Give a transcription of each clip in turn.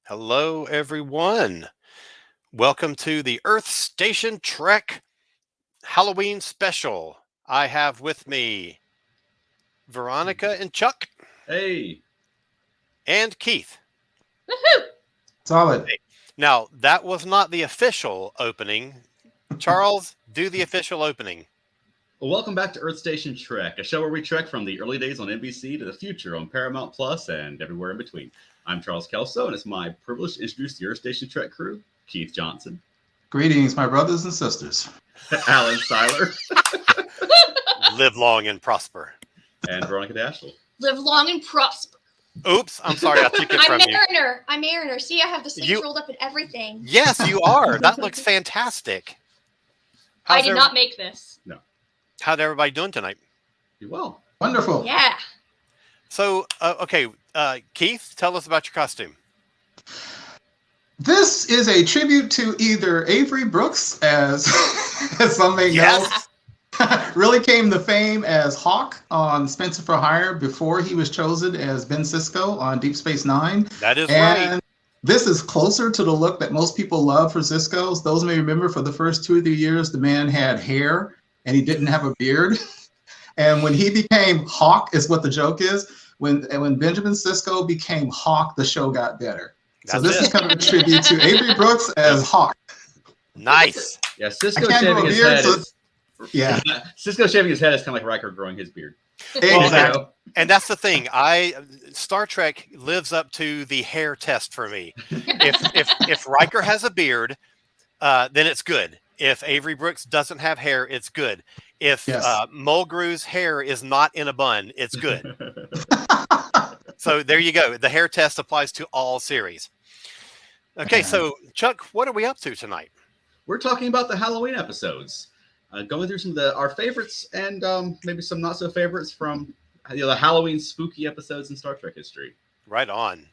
Hello, everyone. Welcome to the Earth Station Trek Halloween special. I have with me Veronica and Chuck Hey, and Keith. Woohoo! Solid. Now, that was not the official opening. Charles, do the official opening. well, welcome back to Earth Station Trek, a show where we trek from the early days on NBC to the future on Paramount Plus and everywhere in between. I'm Charles Kelso, and it's my privilege to introduce the Earth Station Trek crew: Keith Johnson, Greetings, my brothers and sisters. Alan Seiler, Live long and prosper. and Veronica Dashel. Live long and prosper. Oops, I'm sorry, I took it I'm from you. Mariner. I'm Mariner. See, I have the sleeves You- rolled up and everything. Yes, you are. That looks fantastic. I How's did every- not make this. How's everybody doing tonight? You well? Wonderful. Yeah. So, Keith, tell us about your costume. This is a tribute to either Avery Brooks, as, as some may Yes. know, really came to fame as Hawk on Spencer for Hire before he was chosen as Ben Sisko on Deep Space Nine. That is And right. this is closer to the look that most people love for Sisko's. Those may remember for the first 2 or 3 years, the man had hair and he didn't have a beard. And when he became Hawk, is what the joke is. When Benjamin Sisko became Hawk, the show got better. So That's this it. is kind of a tribute to Avery Brooks as Hawk. Nice. Yeah, I Cisco can't grow shaving a his beard, head. so Is, yeah, Cisco shaving his head is kind of like Riker growing his beard. exactly. And that's the thing. Star Trek lives up to the hair test for me. If Riker has a beard, then it's good. If Avery Brooks doesn't have hair, it's good. If Yes. Mulgrew's hair is not in a bun, it's good. So there you go. The hair test applies to all series. Okay, so Chuck, what are we up to tonight? We're talking about the Halloween episodes, going through some of our favorites and maybe some not so favorites from the Halloween spooky episodes in Star Trek history. Right on.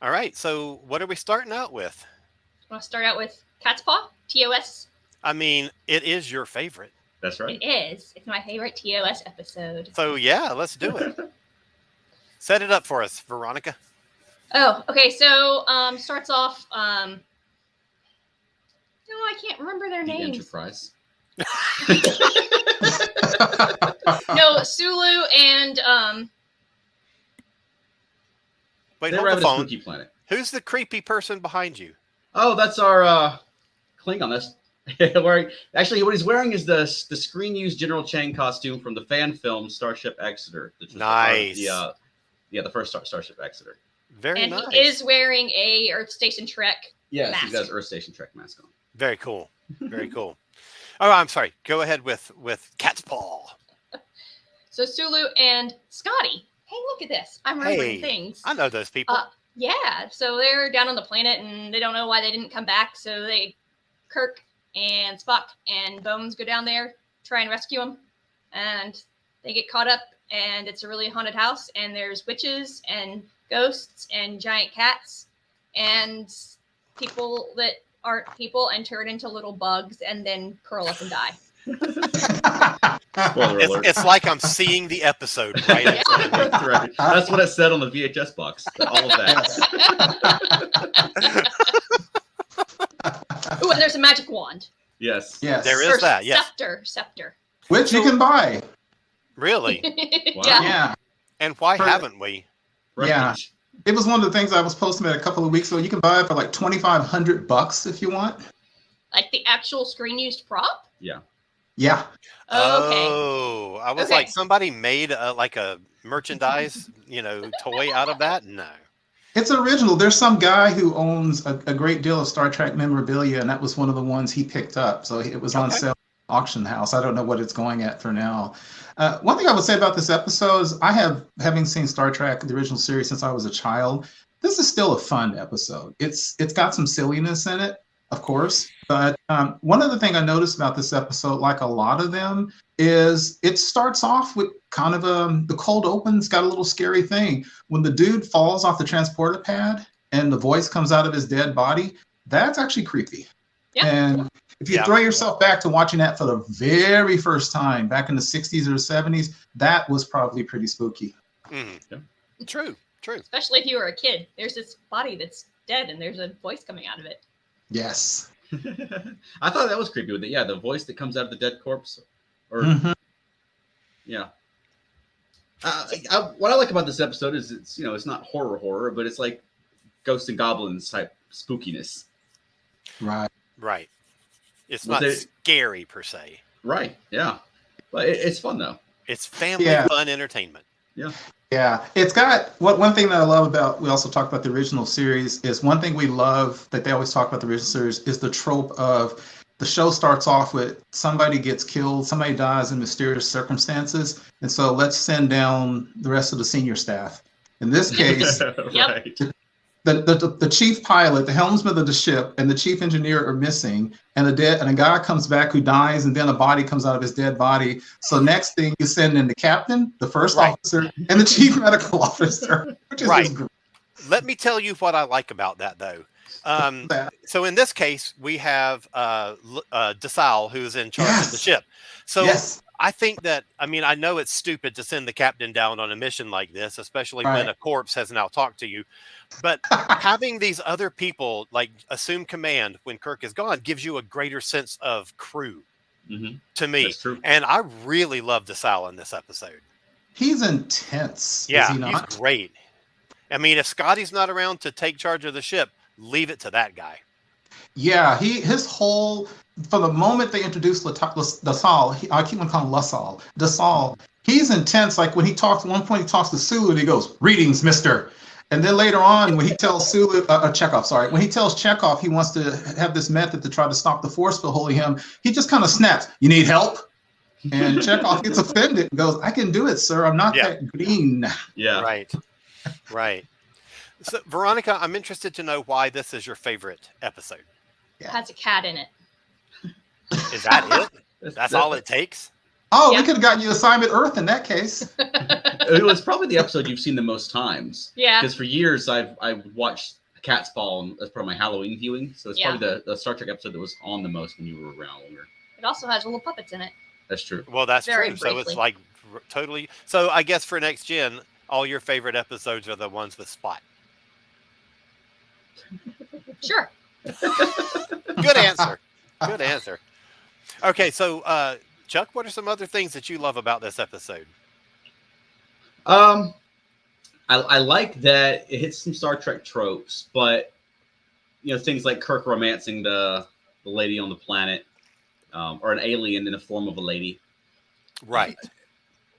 All right, so what are we starting out with? Want to start out with Cat's Paw? TOS? I mean, it is your favorite. That's right. It is. It's my favorite TOS episode. So yeah, let's do it. Set it up for us, Veronica. Oh, okay. So, starts off. No, I can't remember their The names. Enterprise. No, Sulu and Wait, They hold arrive the at a phone. spooky planet. Who's the creepy person behind you? Oh, that's our Klingon. That's wearing. Actually, what he's wearing is the screen used General Chang costume from the fan film Starship Exeter. Which was Nice. The first Starship Exeter. Very and nice. he is wearing a Earth Station Trek. Yes, Mask. he got his Earth Station Trek mask on. Very cool. Very cool. Oh, I'm sorry. Go ahead with Cat's Paw. So Sulu and Scotty. Hey, look at this. I'm remembering Hey. things. I know those people. Yeah, so they're down on the planet and they don't know why they didn't come back. So Kirk and Spock and Bones go down there, try and rescue them, and they get caught up. And it's a really haunted house, and there's witches and ghosts and giant cats and people that aren't people and turn into little bugs and then curl up and die. Spoiler alert. It's like I'm seeing the episode right in front of me. That's right. That's what it said on the VHS box. All of that. Ooh, and there's a magic wand. Yes. Yes. There is Or that, yes. Scepter. Which you can buy. Really? Wow. Yeah. Yeah. And why For- haven't we? Yeah. Refuge. It was one of the things I was posting about a couple of weeks ago. You can buy it for like $2,500 if you want. Like the actual screen used prop? Yeah. Oh, okay. Oh, I was Okay. like, somebody made like a merchandise, toy out of that? No. It's original. There's some guy who owns a great deal of Star Trek memorabilia, and that was one of the ones he picked up. So it was on Okay. sale at the auction house. I don't know what it's going at for now. One thing I would say about this episode is having seen Star Trek, the original series, since I was a child, this is still a fun episode. It's got some silliness in it, of course. But one other thing I noticed about this episode, like a lot of them, is it starts off with kind of the cold open's got a little scary thing. When the dude falls off the transporter pad and the voice comes out of his dead body, that's actually creepy. Yeah. And if you Yeah. throw yourself back to watching that for the very first time back in the 60s or 70s, that was probably pretty spooky. Mhm. Yeah. True. True. Especially if you were a kid. There's this body that's dead and there's a voice coming out of it. Yes. I thought that was creepy with it. Yeah, the voice that comes out of the dead corpse. Or Mhm. yeah. What I like about this episode is it's not horror, but it's like ghosts and goblins type spookiness. Right. Right. It's Was not it- scary per se. Right. Yeah. But it's fun though. It's family Yeah. fun entertainment. Yeah, it's got one thing that I love about. We also talked about the original series. Is one thing we love that they always talk about the original series is the trope of the show starts off with somebody gets killed, somebody dies in mysterious circumstances, and so let's send down the rest of the senior staff. In this case, Right. the chief pilot, the helmsman of the ship, and the chief engineer are missing, and a guy comes back who dies, and then a body comes out of his dead body. So next thing you send in the captain, the first Right. officer, and the chief medical officer, which is Right. just great. Let me tell you what I like about that, though. So in this case, we have DeSalle, who's in charge of the Yes. ship. So Yes, I think that, I know it's stupid to send the captain down on a mission like this, especially when Right. a corpse has now talked to you. But having these other people like assume command when Kirk is gone gives you a greater sense of crew Mhm. to me. That's true. And I really love DeSalle in this episode. he's intense. Yeah, is he he's not? great. If Scotty's not around to take charge of the ship, leave it to that guy. Yeah, his whole from the moment they introduced DeSalle, I keep on calling him LaSalle. DeSalle, he's intense. Like when he talks, at one point he talks to Sulu and he goes, "Greetings, Mister." And then later on, when he tells Chekhov, when he tells Chekhov he wants to have this method to try to stop the force from holding him, he just kind of snaps, "You need help?" And Chekhov gets offended and goes, "I can do it, sir. I'm not Yeah. that green." Yeah. Right. Right. So, Veronica, I'm interested to know why this is your favorite episode. It has a cat in it. Is that it? That's all it takes? Oh, Yeah. we could have gotten you Assignment Earth in that case. It was probably the episode you've seen the most times. Yeah. Because for years I've watched Cat's Paw as part of my Halloween viewing. So it's Yeah. probably the Star Trek episode that was on the most when you were around longer. It also has little puppets in it. That's true. Well, that's Very true. So it's briefly. like totally. So I guess for next gen, all your favorite episodes are the ones with Spot. Sure. Good answer. Good answer. Okay, so Chuck, what are some other things that you love about this episode? I like that it hits some Star Trek tropes, but things like Kirk romancing the lady on the planet, or an alien in the form of a lady. Right.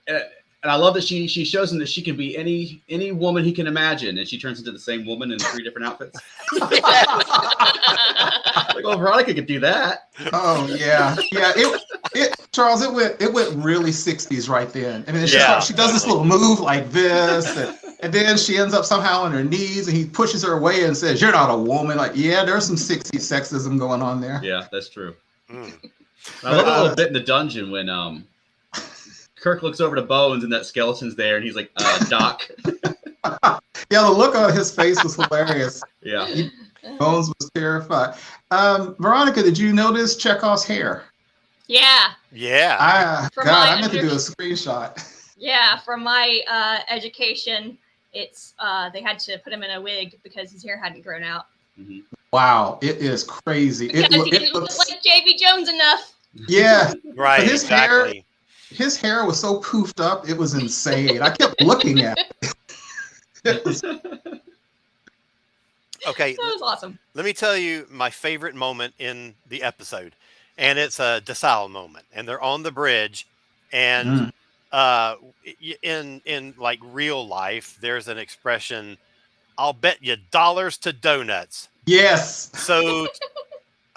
And I love that she shows him that she can be any woman he can imagine, and she turns into the same woman in 3 different outfits. Like, well, Veronica could do that. Oh yeah, yeah. Charles, it went really 60s right then. I mean, it's just Yeah. like she does this little move like this, and then she ends up somehow on her knees, and he pushes her away and says, "You're not a woman." Like, yeah, there's some 60s sexism going on there. Yeah, that's true. Mm. I love a little bit in the dungeon when Kirk looks over to Bones and that skeleton's there, and he's like, "Doc." Yeah, the look on his face was hilarious. Yeah. Bones was terrified. Veronica, did you notice Chekhov's hair? Yeah. Yeah. From God, my I meant to do a screenshot. Yeah. From my education, it's they had to put him in a wig because his hair hadn't grown out. Mhm. Wow, it is crazy. Because he It didn't look looks, like J.B. Jones enough. yeah, Right. But his hair- Exactly. his hair was so poofed up, it was insane. I kept looking at it. It was- Okay. That was awesome. Let me tell you my favorite moment in the episode, and it's a DeSalle moment, and they're on the bridge, and in like real life, there's an expression, "I'll bet you dollars to donuts." Yes. So,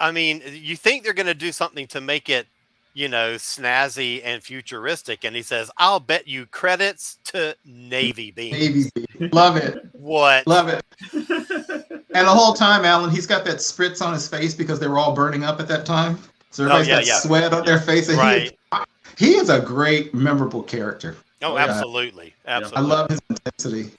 you think they're going to do something to make it, snazzy and futuristic, and he says, "I'll bet you credits to Navy beans." Navy. Love it. What? Love it. And the whole time, Alan, he's got that spritz on his face because they were all burning up at that time. So everybody's got Oh, sweat on their face. And Right. he is a great, memorable character. Oh, Yeah. absolutely. I Absolutely. love his intensity.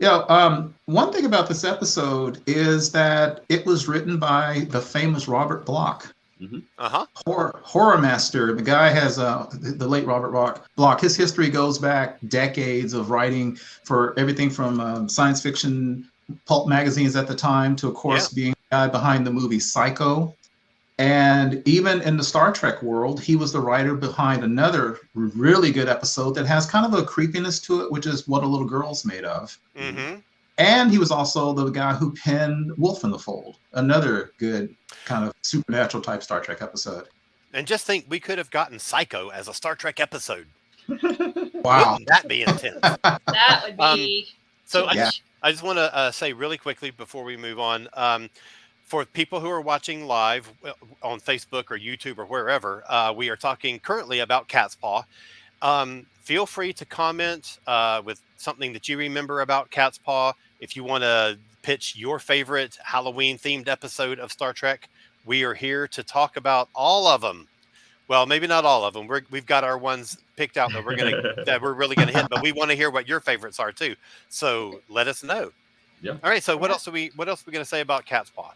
One thing about this episode is that it was written by the famous Robert Bloch. Uh-huh. Horror Master. The guy has the late Robert Bloch. His history goes back decades of writing for everything from science fiction pulp magazines at the time to, of course, being the guy behind the movie Psycho. And even in the Star Trek world, he was the writer behind another really good episode that has kind of a creepiness to it, which is What a Little Girl's Made Of. Mm-hmm. And he was also the guy who penned Wolf in the Fold, another good kind of supernatural type Star Trek episode. And just think, we could have gotten Psycho as a Star Trek episode. Wow. Wouldn't that be intense? That would be. So Yeah. I just want to say really quickly before we move on, for people who are watching live on Facebook or YouTube or wherever, we are talking currently about Cat's Paw. Feel free to comment with something that you remember about Cat's Paw. If you want to pitch your favorite Halloween themed episode of Star Trek, we are here to talk about all of them. Well, maybe not all of them. We've got our ones picked out that we're really gonna hit, but we want to hear what your favorites are too. So let us know. Yeah. All right. So what else are we gonna say about Cat's Paw?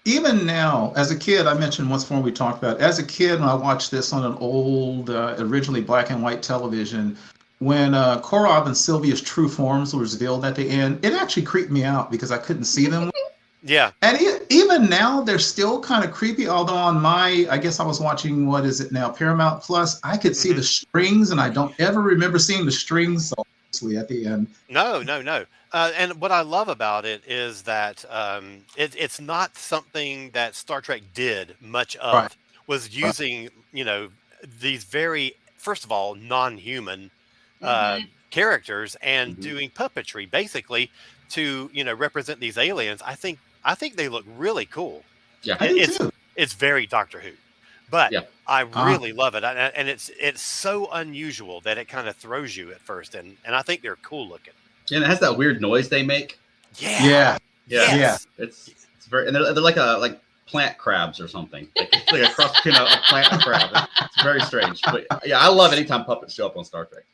Even now, as a kid, I mentioned once before we talked about it, as a kid, when I watched this on an old, originally black and white television, when Korob and Sylvia's true forms were revealed at the end, it actually creeped me out because I couldn't see them. Yeah. And even now, they're still kind of creepy. Although on I guess I was watching, what is it now, Paramount Plus, I could see the strings, and I don't ever remember seeing the strings so obviously at the end. No. And what I love about it is that it's not something that Star Trek did much of. Right. Was using, these very, first of all, non-human characters and doing puppetry basically to, represent these aliens. I think they look really cool. Yeah. I do too. It's very Doctor Who, but Yeah. I really love it. And it's so unusual that it kind of throws you at first. And I think they're cool looking. And it has that weird noise they make. Yeah. Yeah. Yes. It's very, and they're like plant crabs or something. It's like a cross between a plant and a crab. It's very strange. But yeah, I love anytime puppets show up on Star Trek.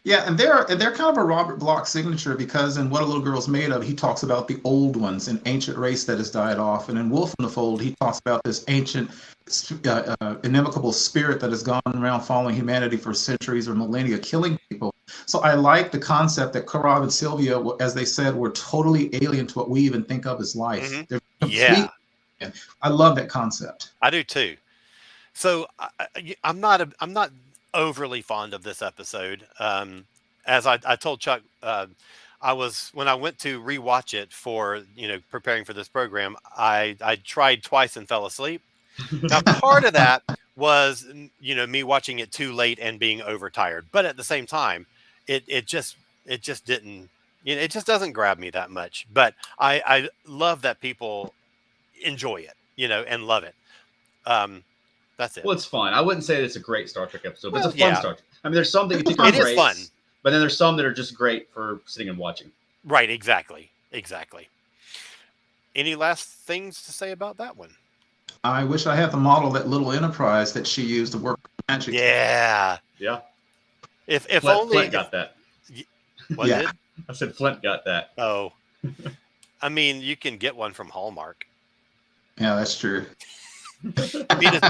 Yeah, and they're kind of a Robert Bloch signature because in What a Little Girl's Made Of, he talks about the old ones, an ancient race that has died off. And in Wolf in the Fold, he talks about this ancient, inimicable spirit that has gone around following humanity for centuries or millennia, killing people. So I like the concept that Korob and Sylvia, as they said, were totally alien to what we even think of as life. Mhm. They're Yeah. complete. I love that concept. I do too. So I'm not overly fond of this episode. As I told Chuck, when I went to rewatch it for preparing for this program, I tried twice and fell asleep. Now part of that was me watching it too late and being overtired, but at the same time, it just didn't. It just doesn't grab me that much. But I love that people enjoy it, and love it. That's it. Well, it's fun. I wouldn't say it's a great Star Trek episode, but Well, it's a fun yeah. Star Trek. I mean, there's some that you think are It is great, fun. but then there's some that are just great for sitting and watching. Right. Exactly. Any last things to say about that one? I wish I had the model, that little Enterprise that she used to work magic. Yeah. Yeah. If Flint got that. What Yeah. did? I said Flint got that. Oh. I mean, you can get one from Hallmark. Yeah, that's true. I mean, it's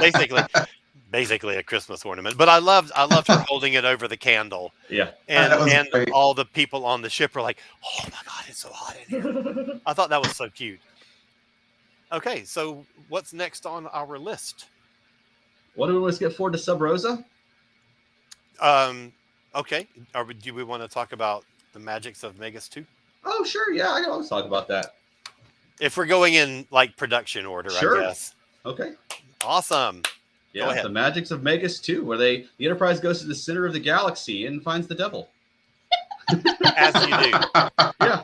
basically a Christmas ornament. But I loved her holding it over the candle, Yeah. That was and great. all the people on the ship were like, "Oh my God, it's so hot in here." I thought that was so cute. Okay, so what's next on our list? What do we want to get forward to Sub Rosa? Okay, do we want to talk about the magics of Megas 2? Oh, sure. Yeah, I can always talk about that. If we're going in like production order, Sure. I guess. Okay. Awesome. Go Yeah, ahead. the Magics of Megas 2, where the Enterprise goes to the center of the galaxy and finds the devil. As you do. Yeah.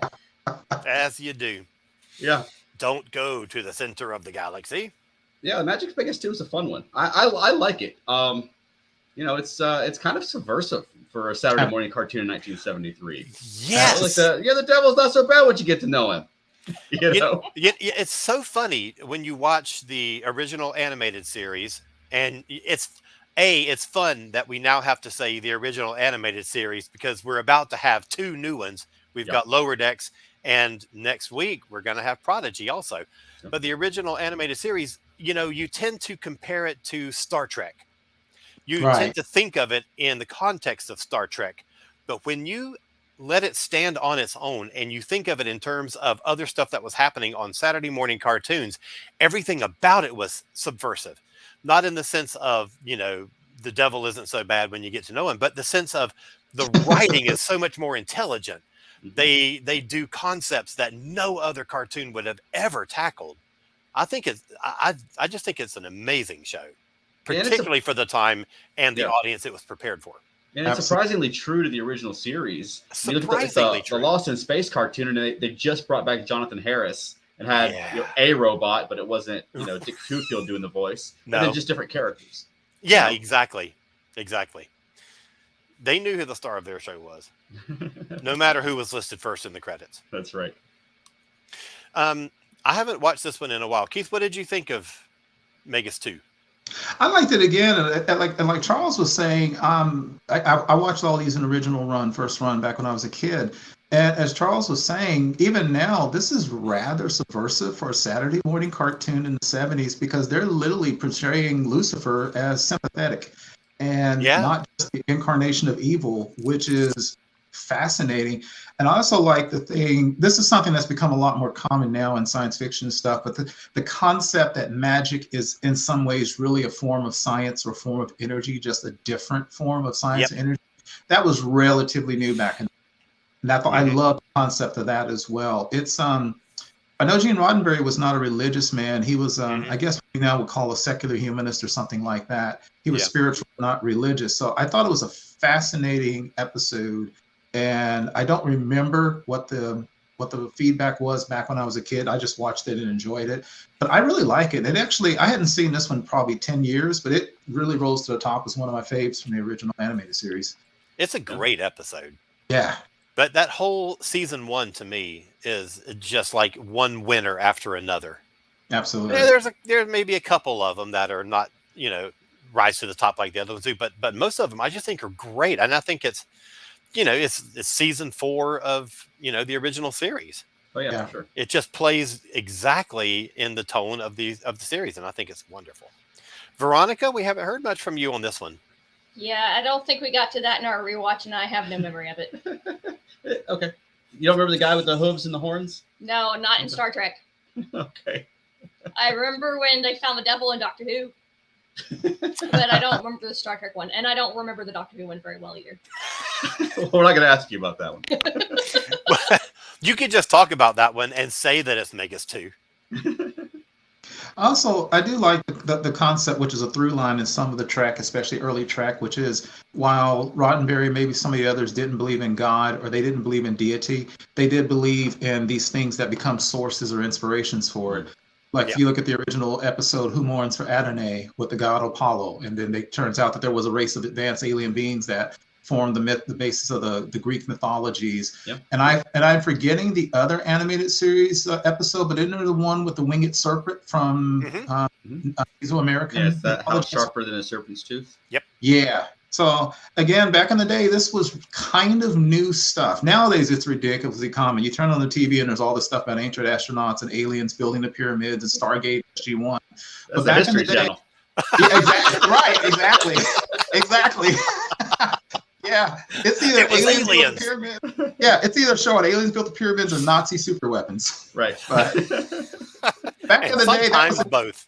As you do. Yeah. Don't go to the center of the galaxy. Yeah, the Magic of Megas 2 is a fun one. I like it. It's kind of subversive for a Saturday morning cartoon in 1973. Yes. The devil's not so bad once you get to know him. You know? It's so funny when you watch the original animated series, and it's fun that we now have to say the original animated series because we're about to have two new ones. We've got Lower Decks, and next week we're going to have Prodigy also. Yep. But the original animated series you tend to compare it to Star Trek. You Right. tend to think of it in the context of Star Trek. But when you let it stand on its own and you think of it in terms of other stuff that was happening on Saturday morning cartoons, everything about it was subversive. Not in the sense of, the devil isn't so bad when you get to know him, but the sense of the writing is so much more intelligent. They do concepts that no other cartoon would have ever tackled. I think I just think it's an amazing show, And particularly for the time and the Yeah. audience it was prepared for. And it's Absolutely. surprisingly true to the original series. I mean, look at Surprisingly the true. Lost in Space cartoon, and they just brought back Jonathan Harris and had Yeah. a robot, but it wasn't Dick Kufield doing the voice. No. And then just different characters. Yeah, know? exactly. They knew who the star of their show was, no matter who was listed first in the credits. That's right. I haven't watched this one in a while. Keith, what did you think of Megas 2? I liked it again, and like Charles was saying, I watched all these in original first run back when I was a kid, and as Charles was saying, even now this is rather subversive for a Saturday morning cartoon in the '70s because they're literally portraying Lucifer as sympathetic and Yeah. not just the incarnation of evil, which is fascinating. And I also like this is something that's become a lot more common now in science fiction stuff, but the concept that magic is in some ways really a form of science or a form of energy, just a different form of science and energy. That was relatively new back in. And I love the concept of that as well. It's I know Gene Roddenberry was not a religious man. He was, I guess we now would call a secular humanist or something like that. He was spiritual, not religious. So I thought it was a fascinating episode. And I don't remember what the feedback was back when I was a kid. I just watched it and enjoyed it. But I really like it. And actually, I hadn't seen this one probably 10 years, but it really rolls to the top as one of my faves from the original animated series. It's a great episode. Yeah. But that whole season 1 to me is just like one winner after another. Absolutely. Yeah, there's maybe a couple of them that are not, rise to the top like the other ones do, but most of them I just think are great. And I think it's season 4 of, the original series. Oh yeah, Yeah. for sure. It just plays exactly in the tone of the series, and I think it's wonderful. Veronica, we haven't heard much from you on this one. Yeah, I don't think we got to that in our rewatch, and I have no memory of it. Okay. You don't remember the guy with the hooves and the horns? No, not in Star Trek. Okay. I remember when they found the devil in Doctor Who, but I don't remember the Star Trek one, and I don't remember the Doctor Who one very well either. We're not going to ask you about that one. You could just talk about that one and say that it's Megas 2. Also, I do like the concept, which is a through line in some of the Trek, especially early Trek, which is while Roddenberry, maybe some of the others didn't believe in God or they didn't believe in deity, they did believe in these things that become sources or inspirations for it. Like if you look at the original episode, Who Mourns for Adonai with the god Apollo, and then it turns out that there was a race of advanced alien beings that formed the basis of the Greek mythologies. Yep. And I'm forgetting the other animated series episode, but isn't there the one with the winged serpent from Mesoamerican? Yeah, it's that how mythology? sharper than a serpent's tooth. Yeah. So again, back in the day, this was kind of new stuff. Nowadays, it's ridiculously common. You turn on the TV and there's all this stuff about ancient astronauts and aliens building the pyramids and Stargate SG-1. That's the back in the History day- Channel. Yeah, exactly. Right. Exactly. Yeah. It's either It was aliens built aliens. the pyramid. Yeah, it's either showing aliens built the pyramids or Nazi super weapons. Right. But back in And the day, that sometimes was both.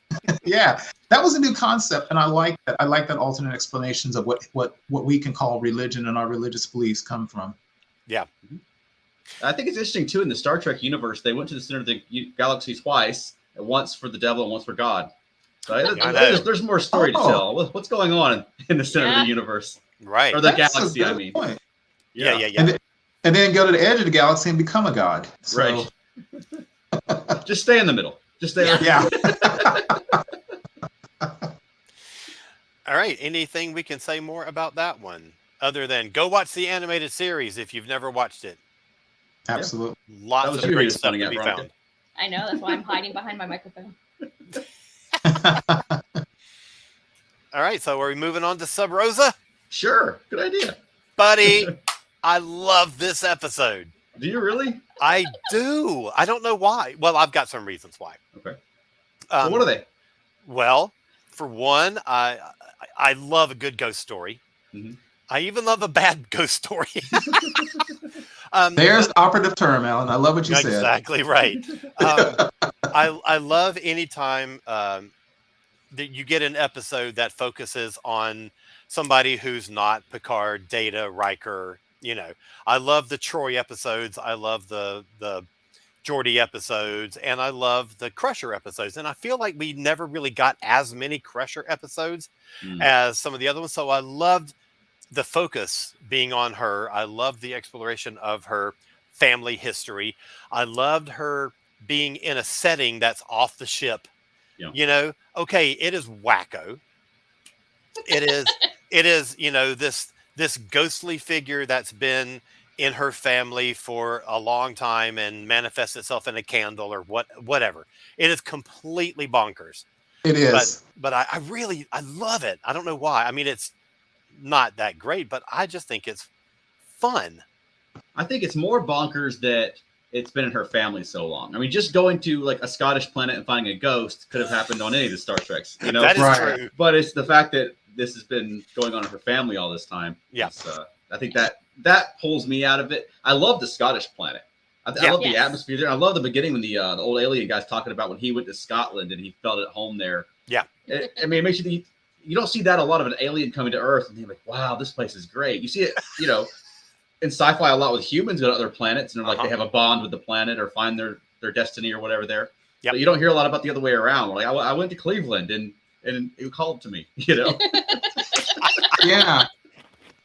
that was a new concept, and I like that. I like that alternate explanations of what we can call religion and our religious beliefs come from. I think it's interesting too in the Star Trek universe. They went to the center of the galaxy twice, once for the devil and once for God. So I know. there's more story to Oh. tell. What's going on in the center of Yeah. the universe Right. or the That's a galaxy? I good mean, point. Yeah. And then go to the edge of the galaxy and become a god. So, Right. Just stay in the middle. Just stay. Yeah. Yeah. All right. Anything we can say more about that one other than go watch the animated series if you've never watched it? Absolutely. Lots was of you great just stuff pointing to at, be Veronica. found. I know, that's why I'm hiding behind my microphone. All right. So are we moving on to Sub Rosa? Sure. Good idea. Buddy, I love this episode. Do you really? I do. I don't know why. Well, I've got some reasons why. Okay. Um, So what are they? Well, for one, I love a good ghost story. Mhm. I even love a bad ghost story. There's the operative term, Alan. I love what you said. Exactly right. I love anytime that you get an episode that focuses on somebody who's not Picard, Data, Riker. I love the Troy episodes. I love the Geordi episodes, and I love the Crusher episodes. And I feel like we never really got as many Crusher episodes Mm. as some of the other ones. So I loved the focus being on her. I loved the exploration of her family history. I loved her being in a setting that's off the ship. Yeah. Okay, it is wacko. It is this ghostly figure that's been in her family for a long time and manifests itself in a candle or whatever. It is completely bonkers. It is. But I really love it. I don't know why. I mean, it's not that great, but I just think it's fun. I think it's more bonkers that it's been in her family so long. I mean, just going to like a Scottish planet and finding a ghost could have happened on any of the Star Treks, That is Right. true. But it's the fact that this has been going on in her family all this time. Yeah. I think that pulls me out of it. I love the Scottish planet. I love the Yes. atmosphere there. I love the beginning when the old alien guy's talking about when he went to Scotland and he felt at home there. Yeah. I mean, it makes you don't see that a lot of an alien coming to Earth and you're like, wow, this place is great. You see it, in sci-fi a lot with humans go to other planets and they're like they have a bond with the planet or find their destiny or whatever there. Yep. But you don't hear a lot about the other way around. Like I went to Cleveland and it called to me, Yeah.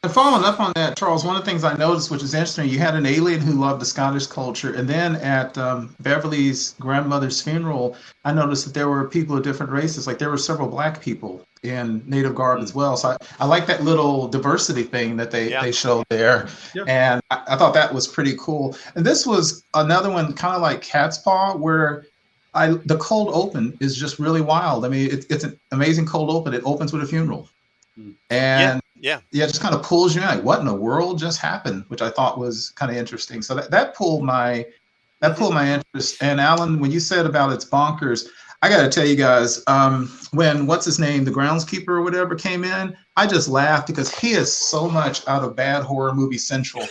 And following up on that, Charles, one of the things I noticed, which is interesting, you had an alien who loved the Scottish culture. And then at Beverly's grandmother's funeral, I noticed that there were people of different races. Like there were several Black people in native garb as well. So I like that little diversity thing that they showed there. Yeah. And I thought that was pretty cool. And this was another one kind of like Cat's Paw, where the cold open is just really wild. I mean, it's an amazing cold open. It opens with a funeral. And Yeah. it just kind of pulls you in. Like, what in the world just happened? Which I thought was kind of interesting. So that pulled my interest. And Alan, when you said about it's bonkers, I got to tell you guys, when what's his name, the groundskeeper or whatever came in, I just laughed because he is so much out of bad horror movie central.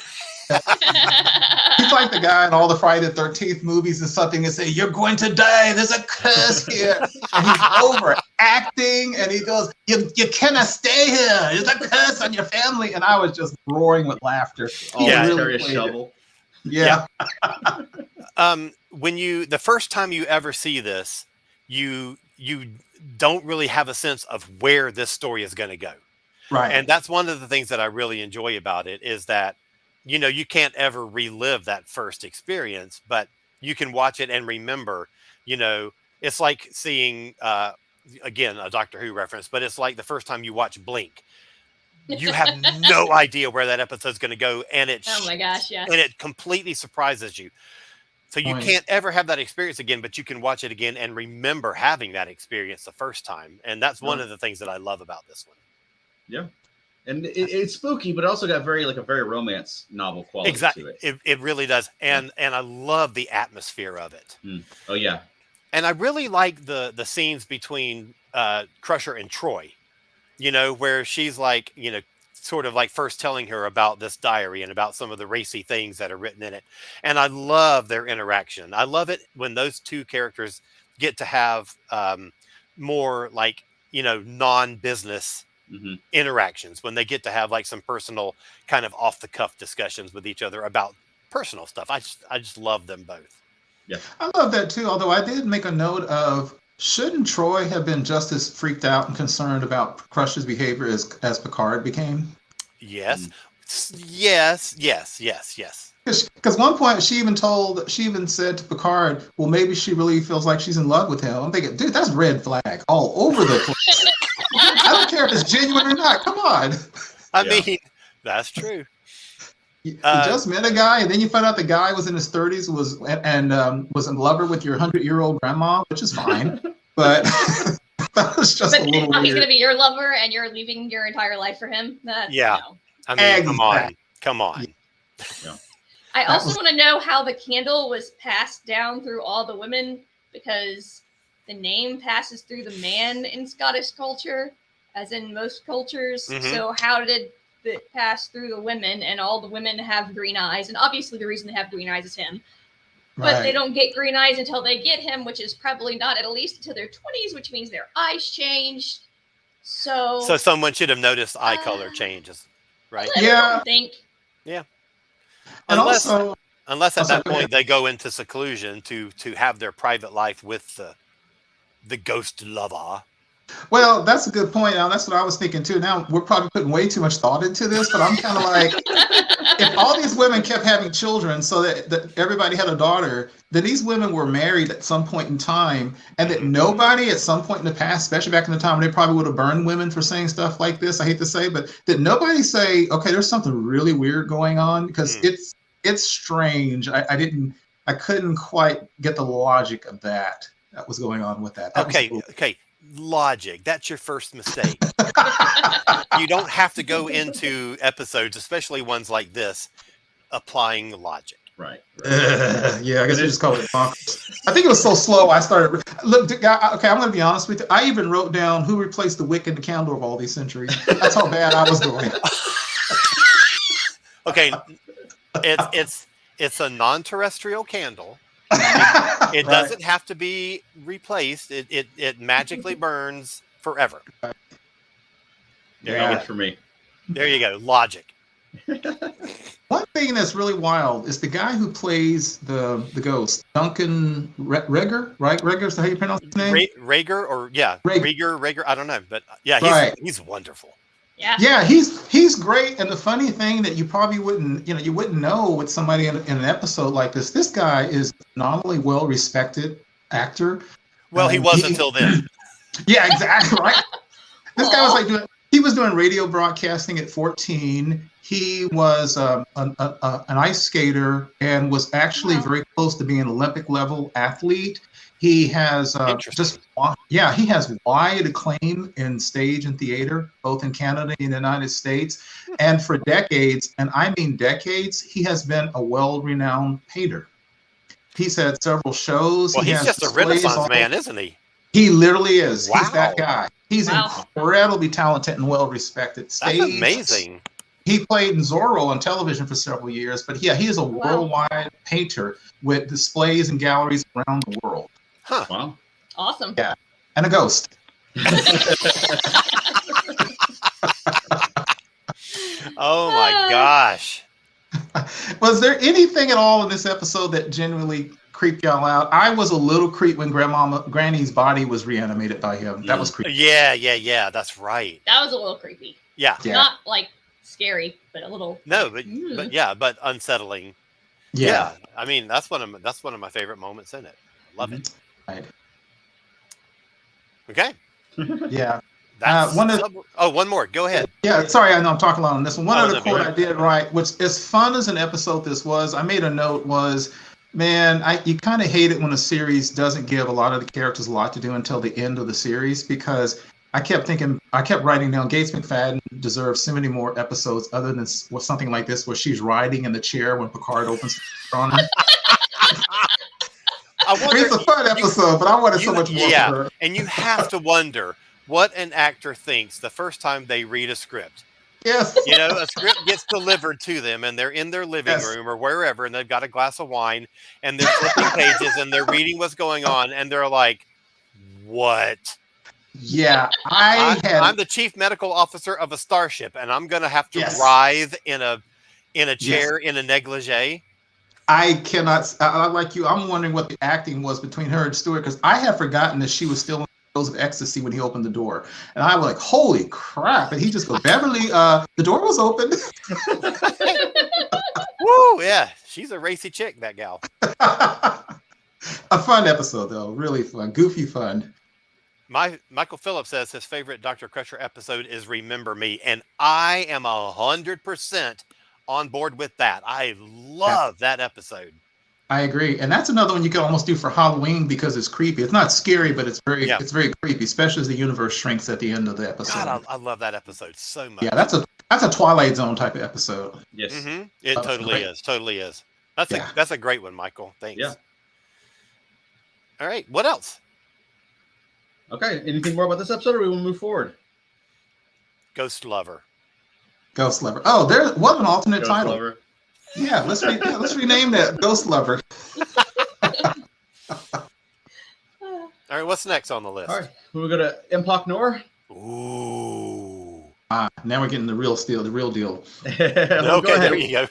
He's like the guy in all the Friday the 13th movies and something and say, "You're going to die. There's a curse here." And he's overacting and he goes, you cannot stay here. There's a curse on your family. And I was just roaring with laughter. He really carry a played it. shovel. Yeah. When the first time you ever see this, you don't really have a sense of where this story is going to go. Right. And that's one of the things that I really enjoy about it is that, you can't ever relive that first experience, but you can watch it and remember, it's like seeing, again, a Doctor Who reference, but it's like the first time you watch Blink. You have no idea where that episode's going to go. And Oh my gosh, yeah. and it completely surprises you. So you can't ever have that experience again, but you can watch it again and remember having that experience the first time. And that's one of the things that I love about this one. Yeah. And it's spooky, but it also got a very romance novel quality Exactly. to it. It really does. And I love the atmosphere of it. Oh, yeah. And I really like the scenes between Crusher and Troy, where she's like, sort of like first telling her about this diary and about some of the racy things that are written in it. And I love their interaction. I love it when those two characters get to have more like, non-business interactions, when they get to have like some personal kind of off the cuff discussions with each other about personal stuff. I just love them both. Yeah. I love that too. Although I did make a note of, shouldn't Troy have been just as freaked out and concerned about Crusher's behavior as Picard became? Yes. Yes. Because one point she even said to Picard, well, maybe she really feels like she's in love with him. I'm thinking, dude, that's red flag all over the place. I don't care if it's genuine or not. Come on. I mean, that's true. You just met a guy, and then you find out the guy was in his 30s, was in love with your 100-year-old grandma, which is fine. But that was just a little weird. He's going to be your lover, and you're leaving your entire life for him. Yeah. No. I mean, Exactly. come on. Yeah. I also want to know how the candle was passed down through all the women, because the name passes through the man in Scottish culture, as in most cultures. Mhm. So how did it pass through the women, and all the women have green eyes? And obviously the reason they have green eyes is him. But they Right. don't get green eyes until they get him, which is probably not at least until their 20s, which means their eyes changed. So, So someone should have noticed eye color changes, right? I Yeah. don't think. And Unless also, unless at Oh, sorry, that go point ahead. they go into seclusion to have their private life with the ghost lover. well, that's a good point. Now, that's what I was thinking too. Now, we're probably putting way too much thought into this, but I'm kind of like, if all these women kept having children so that everybody had a daughter, then these women were married at some point in time, and that nobody at some point in the past, especially back in the time when they probably would have burned women for saying stuff like this, I hate to say, but did nobody say, okay, there's something really weird going on? Because it's strange. I couldn't quite get the logic of that was going on with that. That was Okay, cool. okay. Logic. That's your first mistake. You don't have to go into episodes, especially ones like this, applying logic. Right. Yeah, I guess we just call it bonkers. I think it was so slow. I started look. Okay, I'm going to be honest with you. I even wrote down who replaced the wick and the candle of all these centuries. That's how bad I was doing. Okay, it's a non-terrestrial candle. It Right. doesn't have to be replaced. It magically burns forever. There Yeah, you works go. for me. There you go. Logic. One thing that's really wild is the guy who plays the ghost, Duncan Reger, right? Reger is how you pronounce his name? Rager or yeah, Rager. Rager. I don't know, but yeah, Right. he's wonderful. Yeah. Yeah, he's great. And the funny thing that you probably wouldn't know with somebody in an episode like this guy is nominally well-respected actor. Well, he was until then. Yeah, exactly. Right. This guy was like he was doing radio broadcasting at 14. He was an ice skater and was actually very close to being an Olympic level athlete. He has he has wide acclaim in stage and theater, both in Canada and the United States. And for decades, and I mean decades, he has been a well-renowned painter. He's had several shows. Well, he's just a Renaissance man, isn't he? He literally is. Wow. He's that guy. He's incredibly talented and well-respected. That's amazing. He played in Zorro on television for several years, but yeah, he is a worldwide painter with displays and galleries around the world. Huh. Wow. Awesome. Yeah. And a ghost. Oh my gosh. Was there anything at all in this episode that genuinely creeped y'all out? I was a little creeped when Granny's body was reanimated by him. That was creepy. Yeah. That's right. That was a little creepy. Yeah. Not like scary, but a little. No, but unsettling. Yeah. I mean, that's one of my favorite moments in it. Love it. Right. Okay. Yeah. That's one one more. Go ahead. Yeah, sorry, I know I'm talking a lot on this one. One other no, quote man. I did right, which as fun as an episode this was, I made a note was, man, you kind of hate it when a series doesn't give a lot of the characters a lot to do until the end of the series, because I kept writing down Gates McFadden deserves so many more episodes other than something like this where she's riding in the chair when Picard opens the door on her. It's a fun episode, but I wanted so much more from her. And you have to wonder what an actor thinks the first time they read a script. Yes. You know, a script gets delivered to them and they're in their living room or wherever, and they've got a glass of wine and they're flipping pages and they're reading what's going on, and they're like, what? Yeah, I'm the chief medical officer of a starship, and I'm going to have to writhe in a chair in a negligee. I cannot. I like you. I'm wondering what the acting was between her and Stewart, because I had forgotten that she was still in throes of ecstasy when he opened the door, and I was like, "Holy crap!" And he just goes, "Beverly, the door was open." Woo! Yeah, she's a racy chick, that gal. A fun episode, though. Really fun, goofy fun. Michael Phillips says his favorite Dr. Crusher episode is "Remember Me," and I am 100% on board with that. I love that episode. I agree, and that's another one you could almost do for Halloween because it's creepy. It's not scary, but it's very creepy, especially as the universe shrinks at the end of the episode. God, I love that episode so much. Yeah, that's a Twilight Zone type of episode. Yes, it totally is. Totally is. That's a great one, Michael. Thanks. Yeah. All right, what else? Okay. Anything more about this episode, or we will move forward? Ghost Lover. Ghost Lover. Oh, there was an alternate Ghost title. Lover. Yeah, let's rename that Ghost Lover. All right, what's next on the list? All right. We go to Empok Nor. Ooh. Now we're getting the real deal. Okay, Go ahead. there you go.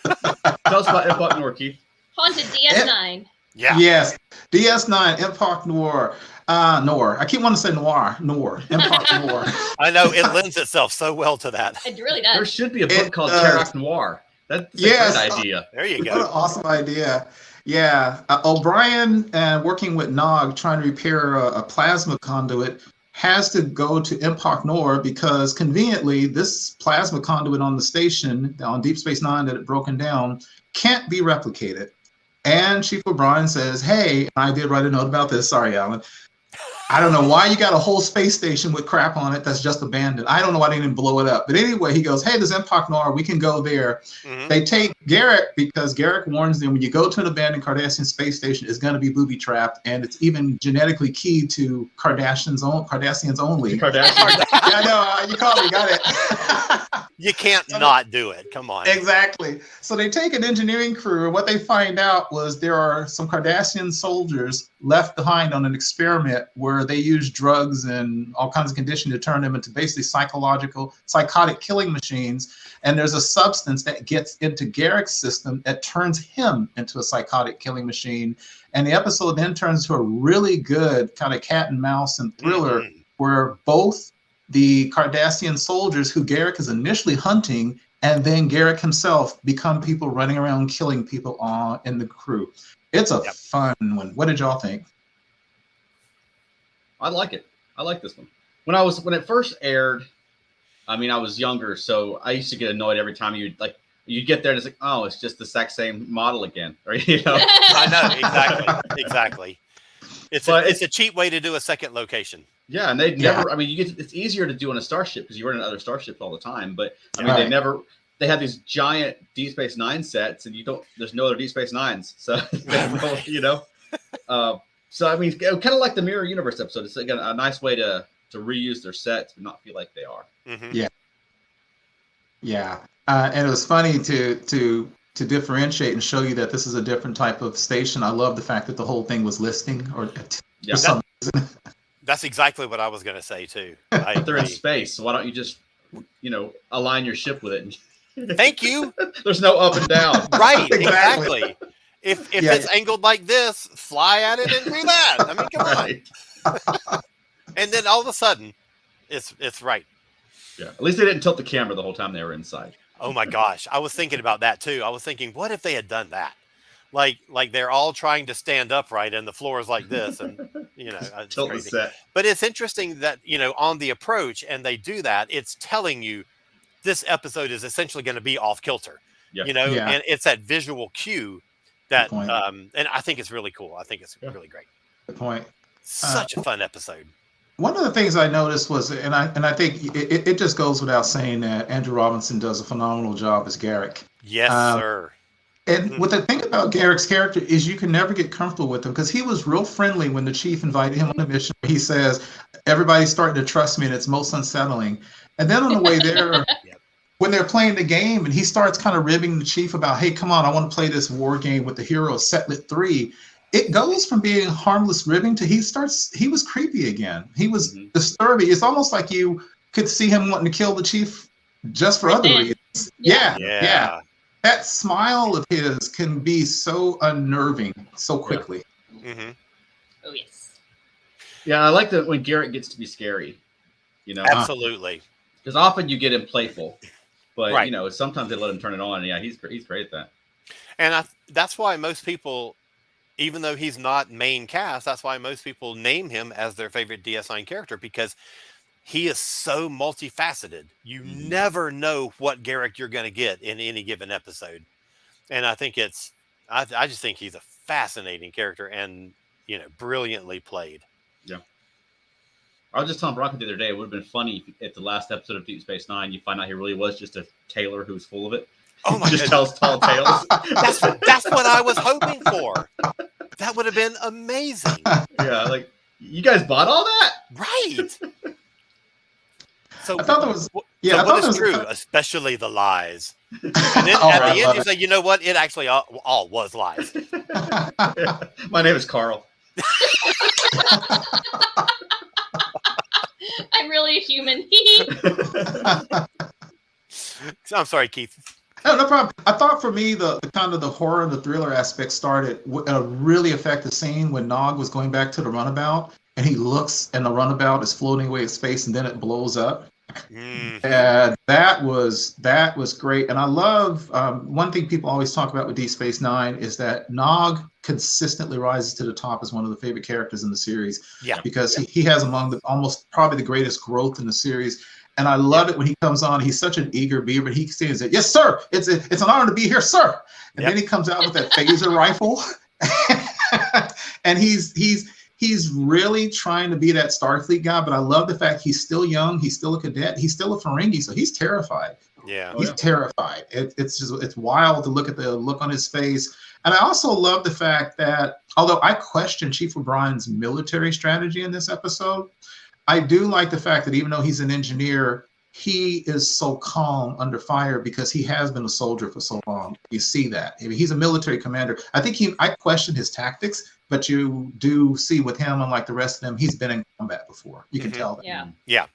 Tell us about Empok Nor, Keith. Haunted DS9. Yeah. Yes, DS9, Empok Noir. Noir. I keep wanting to say Noir. Empok Noir. I know it lends itself so well to that. It really There does. should be a book It called does. Terrac Noir. That's a Yes. great idea. There you What an go. awesome idea. Yeah. O'Brien, working with Nog, trying to repair a plasma conduit, has to go to Empok Nor because conveniently this plasma conduit on the station, on Deep Space Nine that had broken down, can't be replicated. And Chief O'Brien says, hey, I did write a note about this. Sorry, Alan. I don't know why you got a whole space station with crap on it that's just abandoned. I don't know why they didn't blow it up. But anyway, he goes, hey, there's Empok Nor. We can go there. Mhm. They take Garrick because Garrick warns them when you go to an abandoned Cardassian space station, it's going to be booby trapped. And it's even genetically key to Cardassians only. Kardashian. I know. You called me. Got it. You can't not do it. Come on. Exactly. So they take an engineering crew, and what they find out was there are some Cardassian soldiers left behind on an experiment where they use drugs and all kinds of conditioning to turn them into basically psychotic killing machines. And there's a substance that gets into Garrick's system that turns him into a psychotic killing machine. And the episode then turns into a really good kind of cat and mouse and thriller Mhm. where both the Cardassian soldiers who Garrick is initially hunting and then Garrick himself become people running around killing people in the crew. It's a Yep. fun one. What did y'all think? I like it. I like this one. When it first aired, I mean, I was younger, so I used to get annoyed every time you get there and it's like, oh, it's just the exact same model again, or I know exactly. It's But it's a cheap way to do a second location. Yeah, and they Yeah. never. I mean, it's easier to do on a starship because you're in other starships all the time. But I mean, Right. They have these giant Deep Space Nine sets, and there's no other Deep Space Nines, so So I mean, kind of like the Mirror Universe episode. It's again a nice way to reuse their sets but not feel like they are. Mhm. Yeah. And it was funny to differentiate and show you that this is a different type of station. I love the fact that the whole thing was listing Yeah, for some reason. That's exactly what I was going to say too. I but they're in agree. space, so why don't you just align your ship with it? Thank you. There's no up and down. Right, Exactly. exactly. If Yeah. it's angled like this, fly at it and do that. I mean, come on. Right. And then all of a sudden, it's right. Yeah. At least they didn't tilt the camera the whole time they were inside. Oh my gosh, I was thinking about that too. I was thinking, what if they had done that? Like they're all trying to stand upright and the floor is like this, and it's Tilt the crazy. set. But it's interesting that on the approach, and they do that. It's telling you this episode is essentially going to be off kilter. Yeah. Yeah. And it's that visual cue that, Good point. and I think it's really cool. I think it's really great. Good point. Such a fun episode. One of the things I noticed was, and I think it just goes without saying that Andrew Robinson does a phenomenal job as Garrick. Yes, Um, sir. And what the thing about Garrick's character is you can never get comfortable with him because he was real friendly when the chief invited him on a mission. He says, everybody's starting to trust me and it's most unsettling. And then on the way there, Yep. when they're playing the game and he starts kind of ribbing the chief about, hey, come on, I want to play this war game with the hero of Setlit 3. It goes from being harmless ribbing to he was creepy again. He was Mhm. disturbing. It's almost like you could see him wanting to kill the chief just for Right other then. reasons. Yeah. Yeah. That smile of his can be so unnerving so quickly. Mhm. Oh yes. Yeah, I like that when Garrett gets to be scary. Absolutely. Because often you get him playful, but Right. sometimes they let him turn it on. And yeah, he's great at that. And that's why most people, even though he's not main cast, that's why most people name him as their favorite DS9 character, because he is so multifaceted. You Mhm. never know what Garrick you're going to get in any given episode. And I think I just think he's a fascinating character and, brilliantly played. I was just telling Bronco the other day, it would have been funny if at the last episode of Deep Space Nine, you find out he really was just a tailor who's full of it. Oh my Just goodness. tells tall tales. That's what I was hoping for. That would have been amazing. Yeah, like, you guys bought all that? Right. So I thought that was so yeah. I what thought is that was true, especially the lies. And then Oh, at I the end, love you say, you know what? It actually all was lies. it. My name is Carl. I'm really a human. I'm sorry, Keith. No problem. I thought for me, the kind of the horror and the thriller aspect started with a really effective scene when Nog was going back to the runabout, and he looks, and the runabout is floating away in space, and then it blows up. Mhm. And that was great. And I love one thing people always talk about with Deep Space Nine is that Nog consistently rises to the top as one of the favorite characters in the series. Yeah. Because he has among the almost probably the greatest growth in the series. And I love it when he comes on. He's such an eager beaver. He says, "Yes, sir. It's an honor to be here, sir." And then he comes out with that phaser rifle, and he's really trying to be that Starfleet guy. But I love the fact he's still young. He's still a cadet. He's still a Ferengi, so he's terrified. Yeah. He's terrified. It's wild to look at the look on his face. And I also love the fact that although I question Chief O'Brien's military strategy in this episode, I do like the fact that even though he's an engineer, he is so calm under fire because he has been a soldier for so long. You see that. I mean, he's a military commander. I question his tactics, but you do see with him, unlike the rest of them, he's been in combat before. You can tell that. Yeah. Yeah.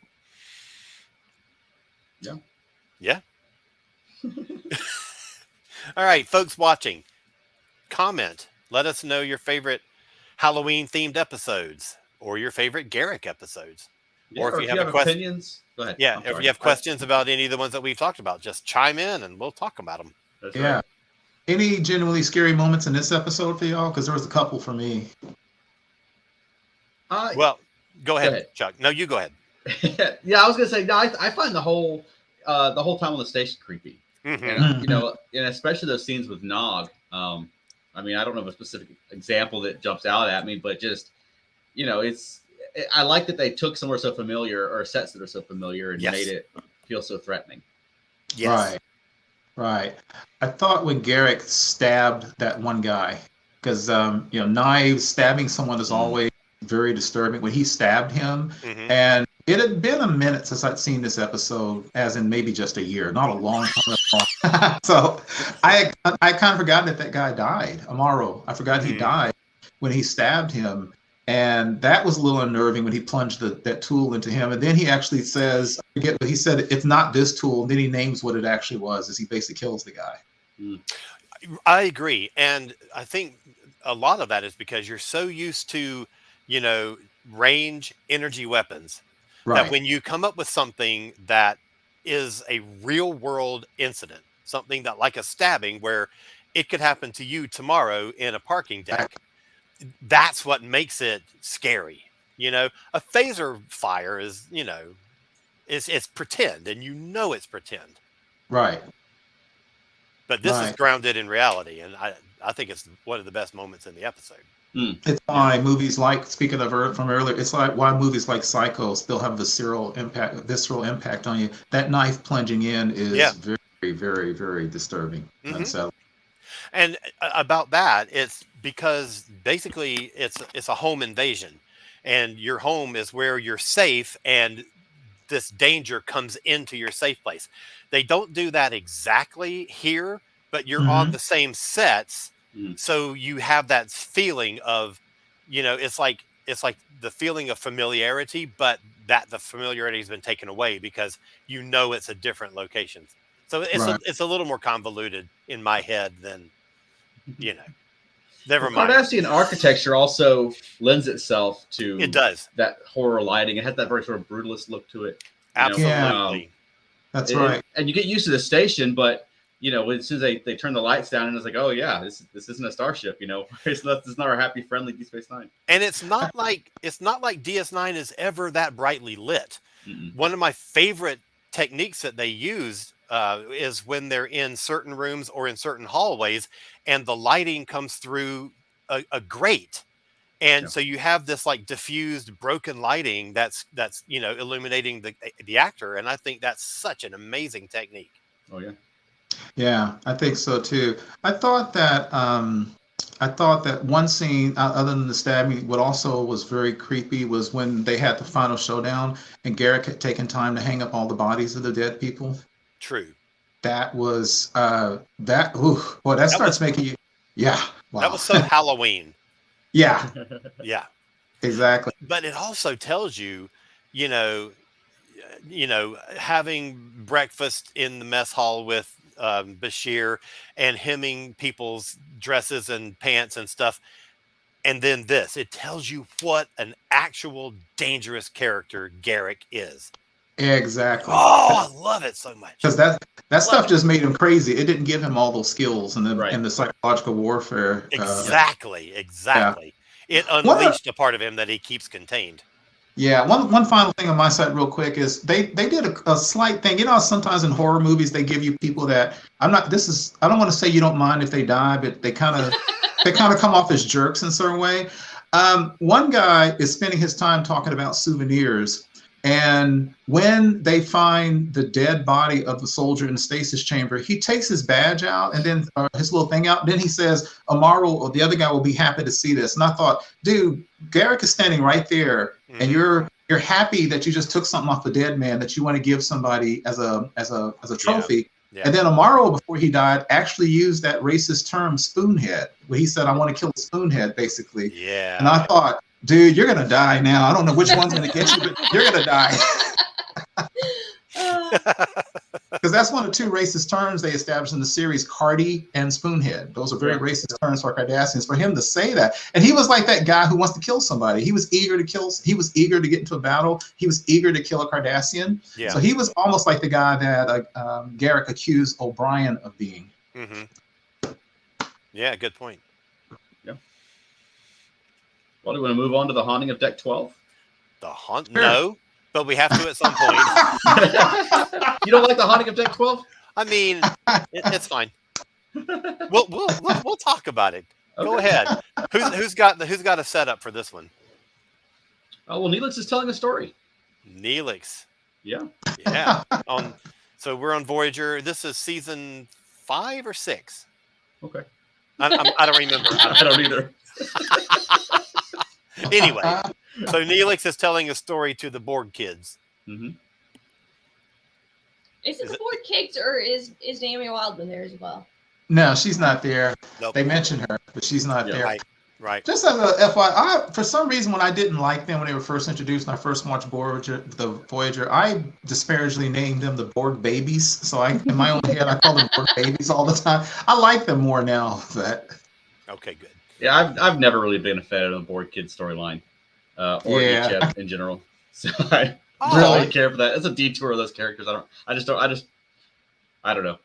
Yeah. Yeah. All right, folks watching, comment. Let us know your favorite Halloween themed episodes or your favorite Garrick episodes. Yeah, Or if you have a opinions, go ahead. Yeah, I'm if sorry. you have questions about any of the ones that we've talked about, just chime in and we'll talk about them. That's Yeah. right. Any genuinely scary moments in this episode for y'all? Because there was a couple for me. Well, go ahead, ahead. Chuck. No, you go ahead. Yeah, I was gonna say, no, I find the whole time on the station creepy, Mhm. and you know, and especially those scenes with Nog. I mean, I don't know of a specific example that jumps out at me, but just I like that they took somewhere so familiar or sets that are so familiar and Yes. made it feel so threatening. Yes. Right. I thought when Garrick stabbed that one guy, because knives, stabbing someone is always very disturbing. When he stabbed him, Mhm. and it had been a minute since I'd seen this episode, as in maybe just a year, not a long time at all. So I kind of forgot that guy died, Amaro. I forgot he died when he stabbed him. And that was a little unnerving when he plunged that tool into him. And then he actually says, I forget, but he said, "It's not this tool." And then he names what it actually was as he basically kills the guy. I agree. And I think a lot of that is because you're so used to, range energy weapons that when you come up with something that is a real world incident, something that like a stabbing where it could happen to you tomorrow in a parking deck, that's what makes it scary. A phaser fire is, it's pretend, and it's pretend. Right. But this is Right. grounded in reality, and I think it's one of the best moments in the episode. It's why movies like, speaking of from earlier, it's like why movies like Psycho still have visceral impact on you. That knife plunging in is very, very, very disturbing. Mhm. And so, And about that, it's because basically it's a home invasion, and your home is where you're safe, and this danger comes into your safe place. They don't do that exactly here, but you're on the same sets, so you have that feeling of, it's like the feeling of familiarity, but that the familiarity has been taken away because it's a different location. So it's a little more convoluted in my head than, never mind. Cardassian architecture also lends itself to It does. that horror lighting. It has that very sort of brutalist look to it. Absolutely. that's right. And you get used to the station, but as soon as they turn the lights down, and it's like, oh yeah, this isn't a starship. It's not our happy, friendly Deep Space Nine. And it's not like DS9 is ever that brightly lit. Mm-mm. One of my favorite techniques that they use is when they're in certain rooms or in certain hallways, and the lighting comes through a grate, and so you have this like diffused, broken lighting that's illuminating the actor, and I think that's such an amazing technique. Oh yeah. Yeah, I think so too. I thought that I thought that one scene, other than the stabbing, what also was very creepy was when they had the final showdown and Garrick had taken time to hang up all the bodies of the dead people. True. That was that. Ooh, boy, that starts making you. Yeah. Wow. That was so Halloween. Yeah. Yeah. Exactly. But it also tells you, you know, having breakfast in the mess hall with Bashir and hemming people's dresses and pants and stuff. And then this, it tells you what an actual dangerous character Garrick is. Exactly. Oh, I love it so much. Because that stuff just made him crazy. It didn't give him all those skills and the psychological warfare. Exactly. Yeah. It unleashed a part of him that he keeps contained. Yeah. One final thing on my side, real quick, is they did a slight thing. You know, sometimes in horror movies they give you people that I don't want to say you don't mind if they die, but they kind of come off as jerks in a certain way. One guy is spending his time talking about souvenirs. And when they find the dead body of the soldier in the stasis chamber, he takes his badge out and then his little thing out. Then he says, Amaru or the other guy will be happy to see this. And I thought, dude, Garrick is standing right there, and you're happy that you just took something off the dead man that you want to give somebody as a trophy. Yeah. And then Amaru, before he died, actually used that racist term spoonhead, where he said, I want to kill a spoonhead, basically. Yeah. And I thought, dude, you're gonna die now. I don't know which one's gonna get you, but you're gonna die. Because that's one of the two racist terms they established in the series, Cardi and Spoonhead. Those are very racist terms for Cardassians. For him to say that, and he was like that guy who wants to kill somebody. He was eager to kill. He was eager to get into a battle. He was eager to kill a Cardassian. Yeah. So he was almost like the guy that Garrick accused O'Brien of being. Mm-hmm. Yeah, good point. Well, do we want to move on to the haunting of Deck 12? Sure. No, but we have to at some point. You don't like the haunting of Deck 12? I mean, it's fine. We'll talk about it. Okay. Go ahead. Who's got a setup for this one? Oh well, Neelix is telling a story. Neelix. Yeah. Yeah. So we're on Voyager. This is season 5 or 6. Okay. I don't remember. I don't either. Anyway, so Neelix is telling a story to the Borg kids. Mm-hmm. Is it the Borg kids, or is Naomi Wildman there as well? No, she's not there. Nope. They mentioned her, but she's not there. Right. Just as a FYI, for some reason, when I didn't like them when they were first introduced, and I first watched Voyager, I disparagingly named them the Borg babies. So in my own head, I call them Borg babies all the time. I like them more now. Okay, good. Yeah, I've never really been a fan of the Borg kid storyline, or HF in general. So I don't really care for that. It's a detour of those characters. I don't know. I don't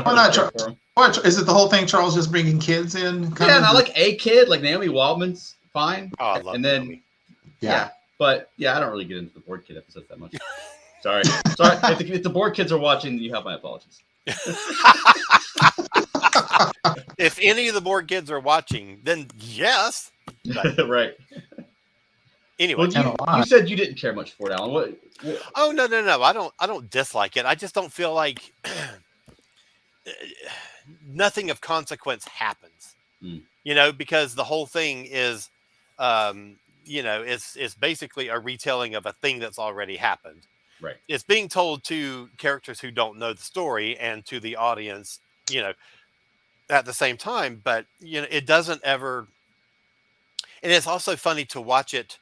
Why not? For them. What is it? The whole thing? Charles just bringing kids in? Yeah, and I like a kid like Naomi Waldman's fine. Oh, I love and then Naomi. But I don't really get into the Borg kid episodes that much. Sorry. If the Borg kids are watching, you have my apologies. If any of the Borg kids are watching, then yes. But, right. Anyway, you said you didn't care much for it, Alan. What? Oh no! I don't dislike it. I just don't feel like nothing of consequence happens. Because the whole thing is, it's basically a retelling of a thing that's already happened. Right. It's being told to characters who don't know the story and to the audience, at the same time. But it doesn't ever. And it's also funny to watch it.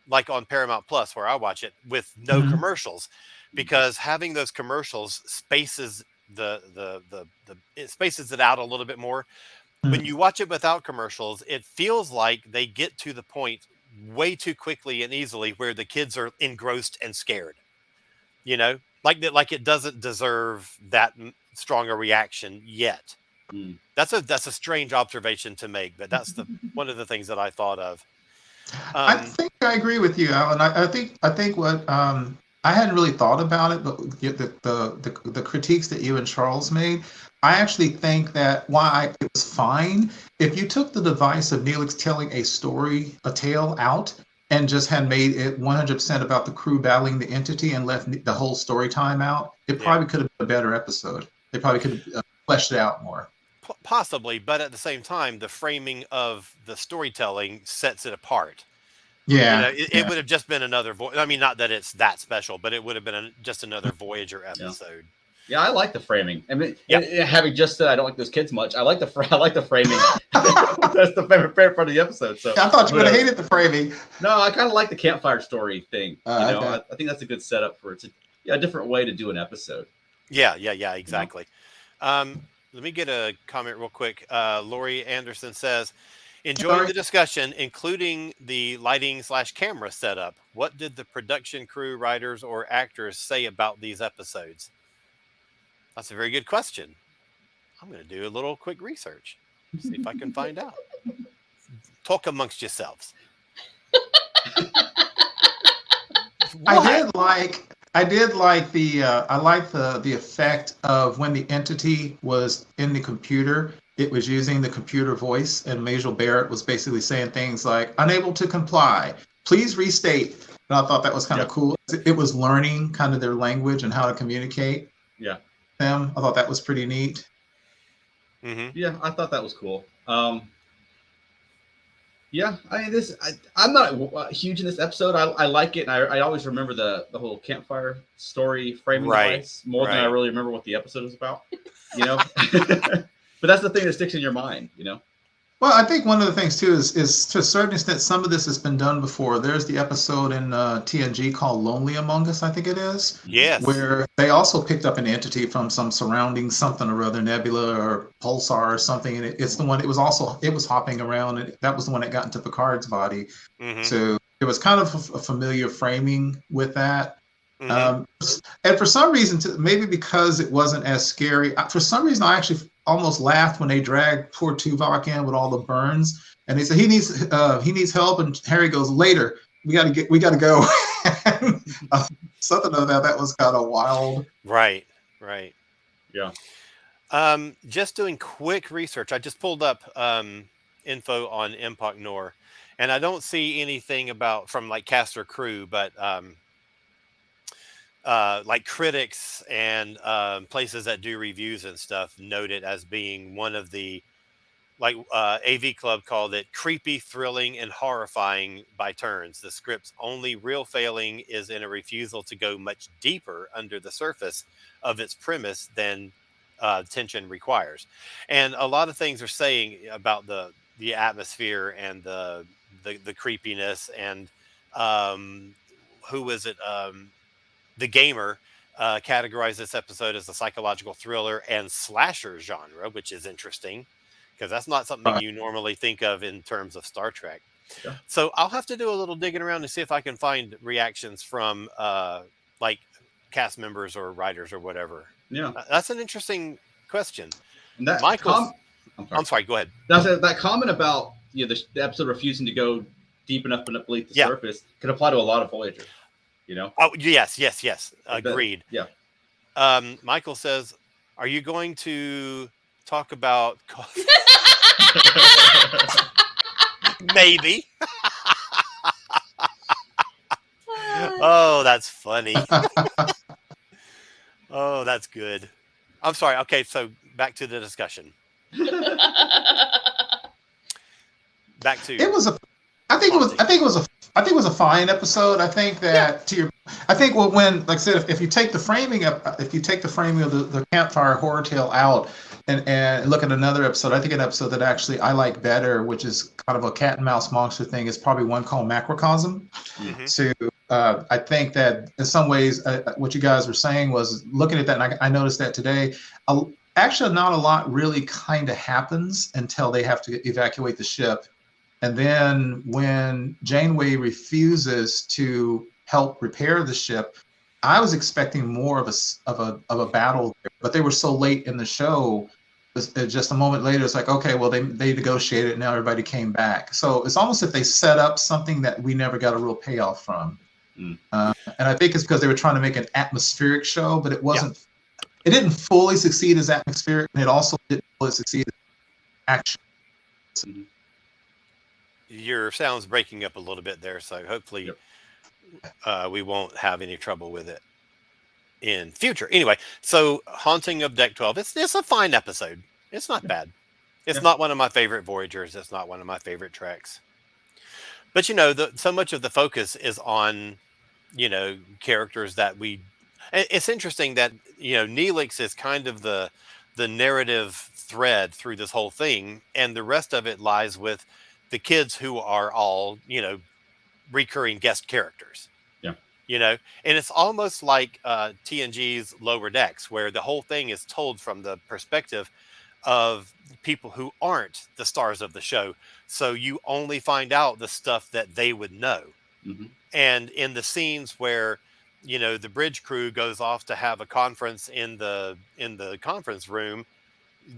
Like on Paramount Plus, where I watch it with no commercials, because having those commercials spaces it spaces it out a little bit more. When you watch it without commercials, it feels like they get to the point way too quickly and easily where the kids are engrossed and scared. Like it doesn't deserve that stronger reaction yet. That's a strange observation to make, but that's one of the things that I thought of. I think I agree with you, Alan. I think what I hadn't really thought about it, but the critiques that you and Charles made, I actually think that it was fine if you took the device of Neelix telling a tale out and just had made it 100% about the crew battling the entity and left the whole story time out. It probably could have been a better episode. They probably could have fleshed it out more. Possibly, but at the same time, the framing of the storytelling sets it apart. Yeah, It would have just been another I mean, not that it's that special, but it would have been just another Voyager episode. Yeah, I like the framing. I mean, Yeah. having just said I don't like those kids much, I like the framing. That's the favorite part of the episode. So I thought you would have hated the framing. No, I kind of like the campfire story thing. Okay. I think that's a good setup for a different way to do an episode. Yeah, exactly. Let me get a comment real quick. Lori Anderson says, enjoying the discussion, including the lighting/camera setup. What did the production crew, writers, or actors say about these episodes? That's a very good question. I'm going to do a little quick research, see if I can find out. Talk amongst yourselves. I did like the effect of when the entity was in the computer. It was using the computer voice, and Majel Barrett was basically saying things like "unable to comply, please restate." And I thought that was kind of cool. It was learning kind of their language and how to communicate. Yeah, them. I thought that was pretty neat. Mm-hmm. Yeah, I thought that was cool. Yeah, I mean, I'm not huge in this episode. I like it, and I always remember the whole campfire story framing device more than I really remember what the episode was about. But that's the thing that sticks in your mind. Well, I think one of the things too is to a certain extent some of this has been done before. There's the episode in TNG called "Lonely Among Us," I think it is. Yes. Where they also picked up an entity from some surrounding something or other, nebula or pulsar or something, and it's the one. It was hopping around, and that was the one that got into Picard's body. Mm-hmm. So it was kind of a familiar framing with that. Mm-hmm. And for some reason, maybe because it wasn't as scary, for some reason I actually almost laughed when they dragged poor Tuvok in with all the burns, and they said he needs help, and Harry goes, "Later, we got to go." Something of that was kind of wild. Right. Yeah. Just doing quick research. I just pulled up info on Empok Nor, and I don't see anything from like cast or crew, but like critics and places that do reviews and stuff note it as being one of the, like AV Club called it, creepy, thrilling, and horrifying by turns. The script's only real failing is in a refusal to go much deeper under the surface of its premise than tension requires. And a lot of things are saying about the atmosphere and the creepiness, and who was it? The Gamer categorized this episode as a psychological thriller and slasher genre, which is interesting because that's not something you normally think of in terms of Star Trek. Yeah. So I'll have to do a little digging around to see if I can find reactions from like cast members or writers or whatever. Yeah, that's an interesting question. And that Michael, I'm sorry. Go ahead. That comment about the episode refusing to go deep enough beneath the surface could apply to a lot of Voyager. Oh, yes. Agreed. Yeah. Michael says, are you going to talk about coffee? Maybe. Oh, that's funny. Oh, that's good. I'm sorry. Okay, so back to the discussion. Back to I think it was a fine episode. I think that when, like I said, if you take the framing of the campfire horror tale out and look at another episode, I think an episode that actually I like better, which is kind of a cat and mouse monster thing, is probably one called Macrocosm. Mm-hmm. So I think that in some ways what you guys were saying was looking at that, and I noticed that today. Actually, not a lot really kind of happens until they have to evacuate the ship. And then when Janeway refuses to help repair the ship, I was expecting more of a battle, but they were so late in the show. Just a moment later, it's like, okay, well, they negotiated, and now everybody came back. So it's almost if they set up something that we never got a real payoff from. And I think it's because they were trying to make an atmospheric show, but it wasn't. Yeah. It didn't fully succeed as atmospheric, and it also didn't fully succeed as action. Your sound's breaking up a little bit there, so hopefully we won't have any trouble with it in future. Anyway, so Haunting of Deck 12. It's a fine episode. It's not bad. It's Yeah. not one of my favorite Voyagers. It's not one of my favorite Treks. But you know, so much of the focus is on, you know, characters that it's interesting that, you know, Neelix is kind of the narrative thread through this whole thing, and the rest of it lies with the kids who are all, you know, recurring guest characters. Yeah. You know, and it's almost like TNG's Lower Decks, where the whole thing is told from the perspective of people who aren't the stars of the show. So you only find out the stuff that they would know. Hmm. And in the scenes where, you know, the bridge crew goes off to have a conference in the conference room,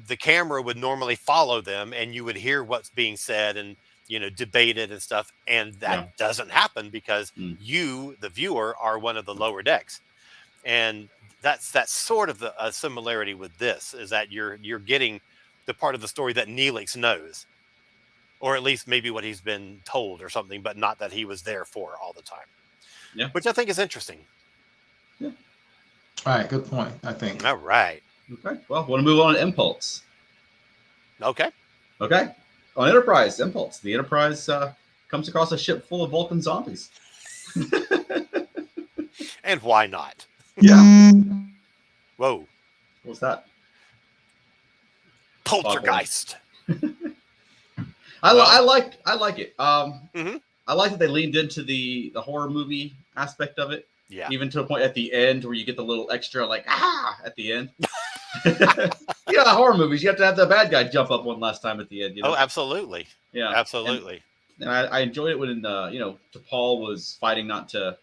the camera would normally follow them and you would hear what's being said and, you know, debated and stuff. And that Yeah. doesn't happen because Mm. you, the viewer, are one of the lower decks. And that's sort of a similarity with this, is that you're getting the part of the story that Neelix knows, or at least maybe what he's been told or something, but not that he was there for all the time. Yeah. Which I think is interesting. All right, good point. I think. All right. Okay. Well, want to move on to Impulse. Okay. Okay. On Enterprise, Impulse. The Enterprise comes across a ship full of Vulcan zombies. And why not? Yeah. Whoa. What's that? Poltergeist. I Well- like it. Mhm. I like that they leaned into the horror movie aspect of it, Yeah. even to a point at the end where you get the little extra like at the end. You know, horror movies, you have to have the bad guy jump up one last time at the end. You know? Oh, absolutely. Yeah, Absolutely. And I enjoyed it when you know, T'Pol was fighting not to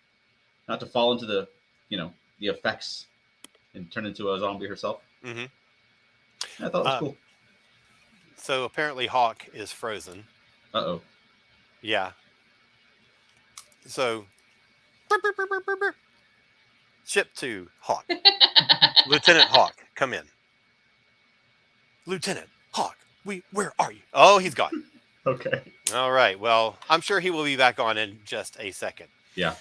fall into the, you know, the effects and turn into a zombie herself. Hmm. I thought it was cool. So apparently Hawk is frozen. Uh-oh. Yeah. So ship to Hawk. Lieutenant Hawk, come in. Lieutenant Hawk, where are you? Oh, he's gone. Okay. All right. Well, I'm sure he will be back on in just a second. Yeah.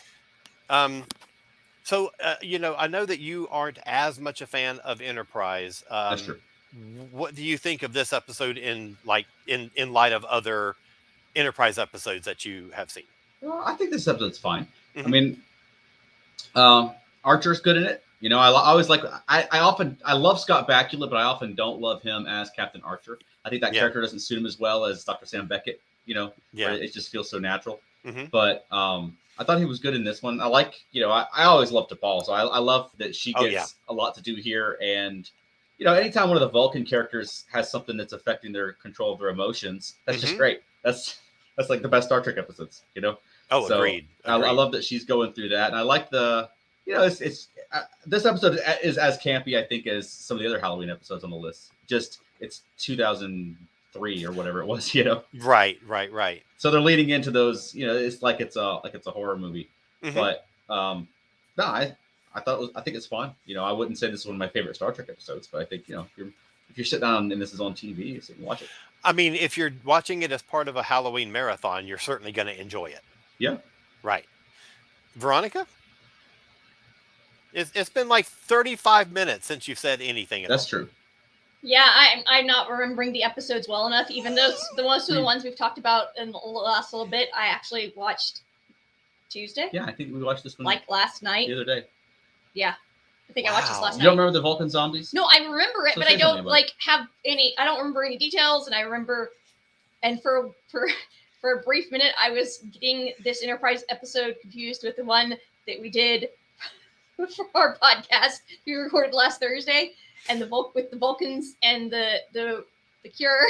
So, you know, I know that you aren't as much a fan of Enterprise. That's true. What do you think of this episode in light of other Enterprise episodes that you have seen? Well, I think this episode's fine. I Mhm. mean, Archer's good in it. You know, I always like. I love Scott Bakula, but I often don't love him as Captain Archer. I think that Yeah. character doesn't suit him as well as Dr. Sam Beckett. You know, Yeah. where it just feels so natural. Mhm. But I thought he was good in this one. I like, you know, I always love T'Pol, so I love that she Oh, gets yeah. a lot to do here. And you know, anytime one of the Vulcan characters has something that's affecting their control of their emotions, that's just Mhm. great. That's like the best Star Trek episodes. You know. Oh, So, agreed. I love that she's going through that, and I like the, you know, it's this episode is as campy, I think, as some of the other Halloween episodes on the list. Just it's 2003 or whatever it was, you know. Right. So they're leading into those, you know, it's like it's a horror movie, Mhm. but no, I thought I think it's fun. You know, I wouldn't say this is one of my favorite Star Trek episodes, but I think, you know, if you're sitting down and this is on TV, you can watch it. I mean, if you're watching it as part of a Halloween marathon, you're certainly going to enjoy it. Yeah. Right. Veronica? It's been like 35 minutes since you've said anything. That's true. Yeah, I'm not remembering the episodes well enough. Even those most of the ones we've talked about in the last little bit, I actually watched Tuesday, Yeah, I think we watched this one like last night. the other day. Yeah, I think I watched this Wow. last You don't night. remember the Vulcan zombies? No, I remember it, So but say I something don't about like have any. I don't remember any details, and I remember, and for a brief minute, I was getting this Enterprise episode confused with the one that we did for our podcast we recorded last Thursday, and with the Vulcans and the Cure.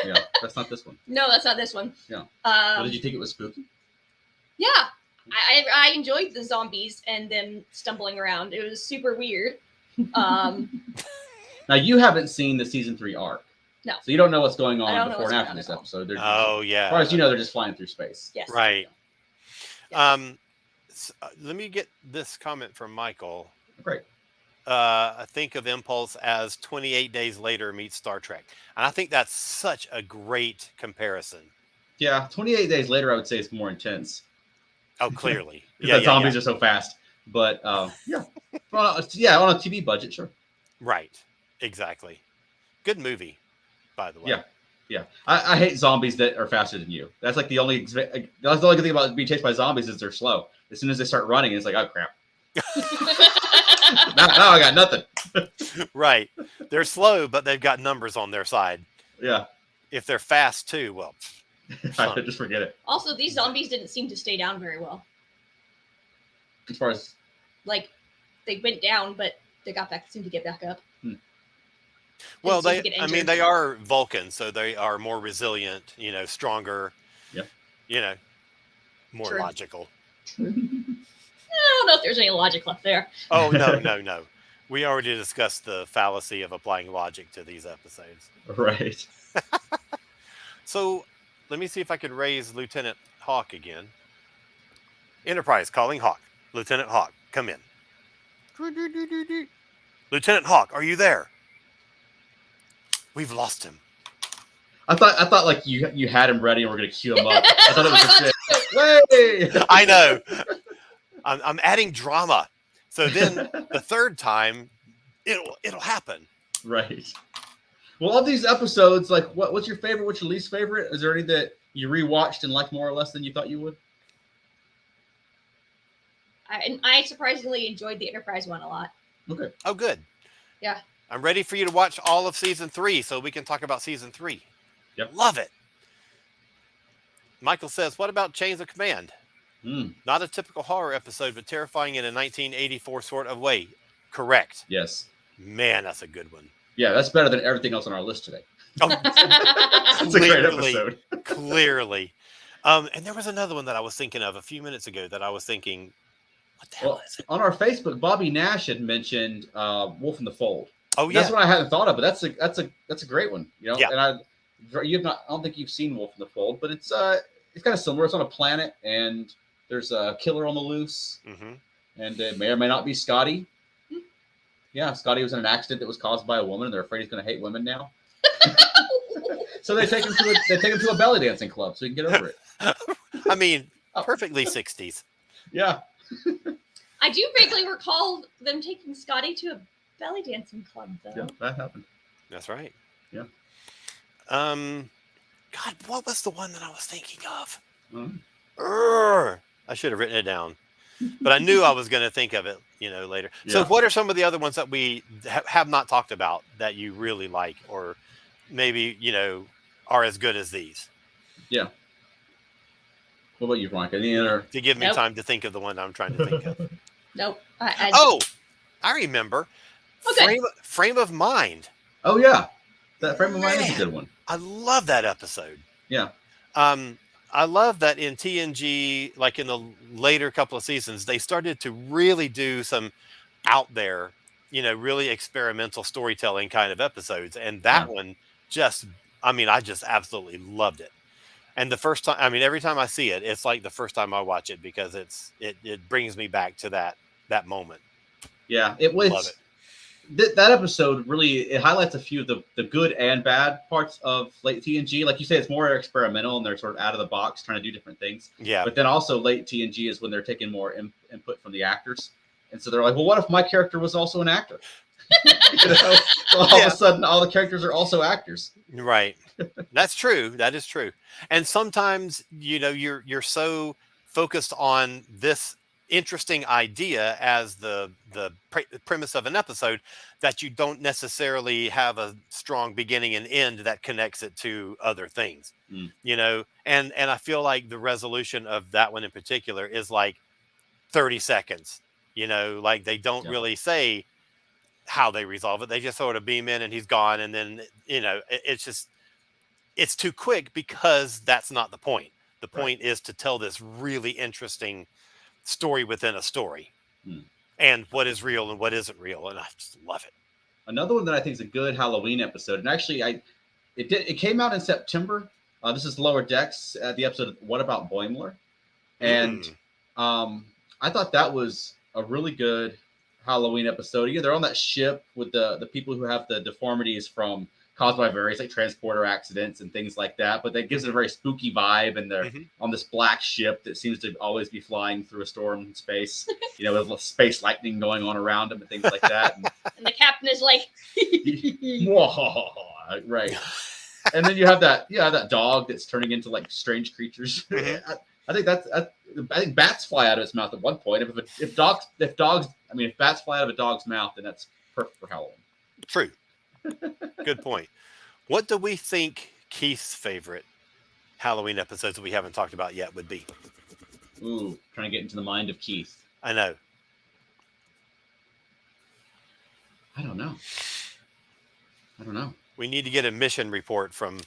Yeah, that's not this one. No, that's not this one. Yeah. What, Um, did you think it was spooky? yeah, I enjoyed the zombies and them stumbling around. It was super weird. Now you haven't seen the season 3 arc. No. So you don't know what's going I on don't know before what's and going after on this at all. episode. They're, Oh, as yeah. far as you know, they're just flying through space. Yes. Right. Yeah. Let me get this comment from Michael. Great. I think of Impulse as 28 Days Later meets Star Trek. And I think that's such a great comparison. Yeah, 28 days later, I would say it's more intense. Oh, clearly. Because the zombies are so fast. But yeah. On a TV budget, sure. Right. Exactly. Good movie, by the way. Yeah. Yeah, I hate zombies that are faster than you. That's like that's the only good thing about being chased by zombies is they're slow. As soon as they start running, it's like, oh crap! now I got nothing. Right. They're slow, but they've got numbers on their side. Yeah, If they're fast too, well, I just forget it. Also, these zombies didn't seem to stay down very well. As far as Like, they went down, but they seemed to get back up. well, Didn't seem to get I mean, injured. they are Vulcans, so they are more resilient, stronger, Yeah. more True. logical. I don't know if there's any logic left there. Oh, no. We already discussed the fallacy of applying logic to these episodes. right. So let me see if I could raise Lieutenant Hawk again. Enterprise calling Hawk. Lieutenant Hawk, come in. Lieutenant Hawk, are you there? We've lost him. I thought like you had him ready and we're gonna queue him up. I thought it was just it. Way. I know. I'm adding drama. So then the third time, it'll happen. Right. Well, of these episodes, like, what's your favorite? What's your least favorite? Is there any that you rewatched and liked more or less than you thought you would? I surprisingly enjoyed the Enterprise one a lot. Okay. Oh, good. Yeah. I'm ready for you to watch all of season 3 so we can talk about season 3. Yep. Love it. Michael says, what about Chains of Command? Not a typical horror episode, but terrifying in a 1984 sort of way. Correct. Yes. Man, that's a good one. Yeah, that's better than everything else on our list today. Oh, That's a great episode. clearly. And there was another one that I was thinking of a few minutes ago that I was thinking, what the hell Well, is it? on our Facebook, Bobby Nash had mentioned Wolf in the Fold. Oh, yeah. That's one I hadn't thought of, but that's a great one. Yeah. And I don't think you've seen Wolf in the Fold, but it's kind of similar. It's on a planet, and there's a killer on the loose, and it may or may not be Scotty. Yeah, Scotty was in an accident that was caused by a woman, and they're afraid he's going to hate women now. So they take him to a belly dancing club so he can get over it. I mean, Oh. perfectly 60s. Yeah. I do vaguely recall them taking Scotty to a belly dancing club, though. Yeah, that happened. That's right. Yeah. God, what was the one that I was thinking of? Mhm. I should have written it down, but I knew I was going to think of it, later. So Yeah. what are some of the other ones that we have not talked about that you really like, or maybe, are as good as these? Yeah. What about you, Frank? Any other? To give me Nope. time to think of the one I'm trying to think of. Nope. Oh, I remember. Okay. Frame of Mind. Oh yeah, that Frame of Mind is a good one. I love that episode. Yeah. I love that in TNG, like in the later couple of seasons, they started to really do some out there, really experimental storytelling kind of episodes. And that one I just absolutely loved it. And the first time, every time I see it, it's like the first time I watch it because it brings me back to that moment. Yeah, it was. Love it. That episode really it highlights a few of the good and bad parts of late TNG. Like you say, it's more experimental and they're sort of out of the box trying to do different things. Yeah. But then also late TNG is when they're taking more input from the actors, and so they're like, well, what if my character was also an actor? So all of a sudden, all the characters are also actors. Right. That's true. That is true. And sometimes, you're so focused on this interesting idea as the premise of an episode that you don't necessarily have a strong beginning and end that connects it to other things. And I feel like the resolution of that one in particular is like 30 seconds. Like they don't really say how they resolve it. They just sort of beam in and he's gone, and then it's too quick because that's not the point. The point is to tell this really interesting story within a story, and what is real and what isn't real, and I just love it. Another one that I think is a good Halloween episode, and actually it came out in September. This is Lower Decks, the episode What About Boimler? And I thought that was a really good Halloween episode. They're on that ship with the people who have the deformities caused by various like transporter accidents and things like that, but that gives it a very spooky vibe, and they're on this black ship that seems to always be flying through a storm in space, with space lightning going on around them and things like that. And the captain is like, Right. And then you have that dog that's turning into like strange creatures. Mhm. I think bats fly out of its mouth at one point. If bats fly out of a dog's mouth, then that's perfect for Halloween. True. Good point. What do we think Keith's favorite Halloween episodes that we haven't talked about yet would be? Ooh, trying to get into the mind of Keith. I know. I don't know. We need to get a mission report from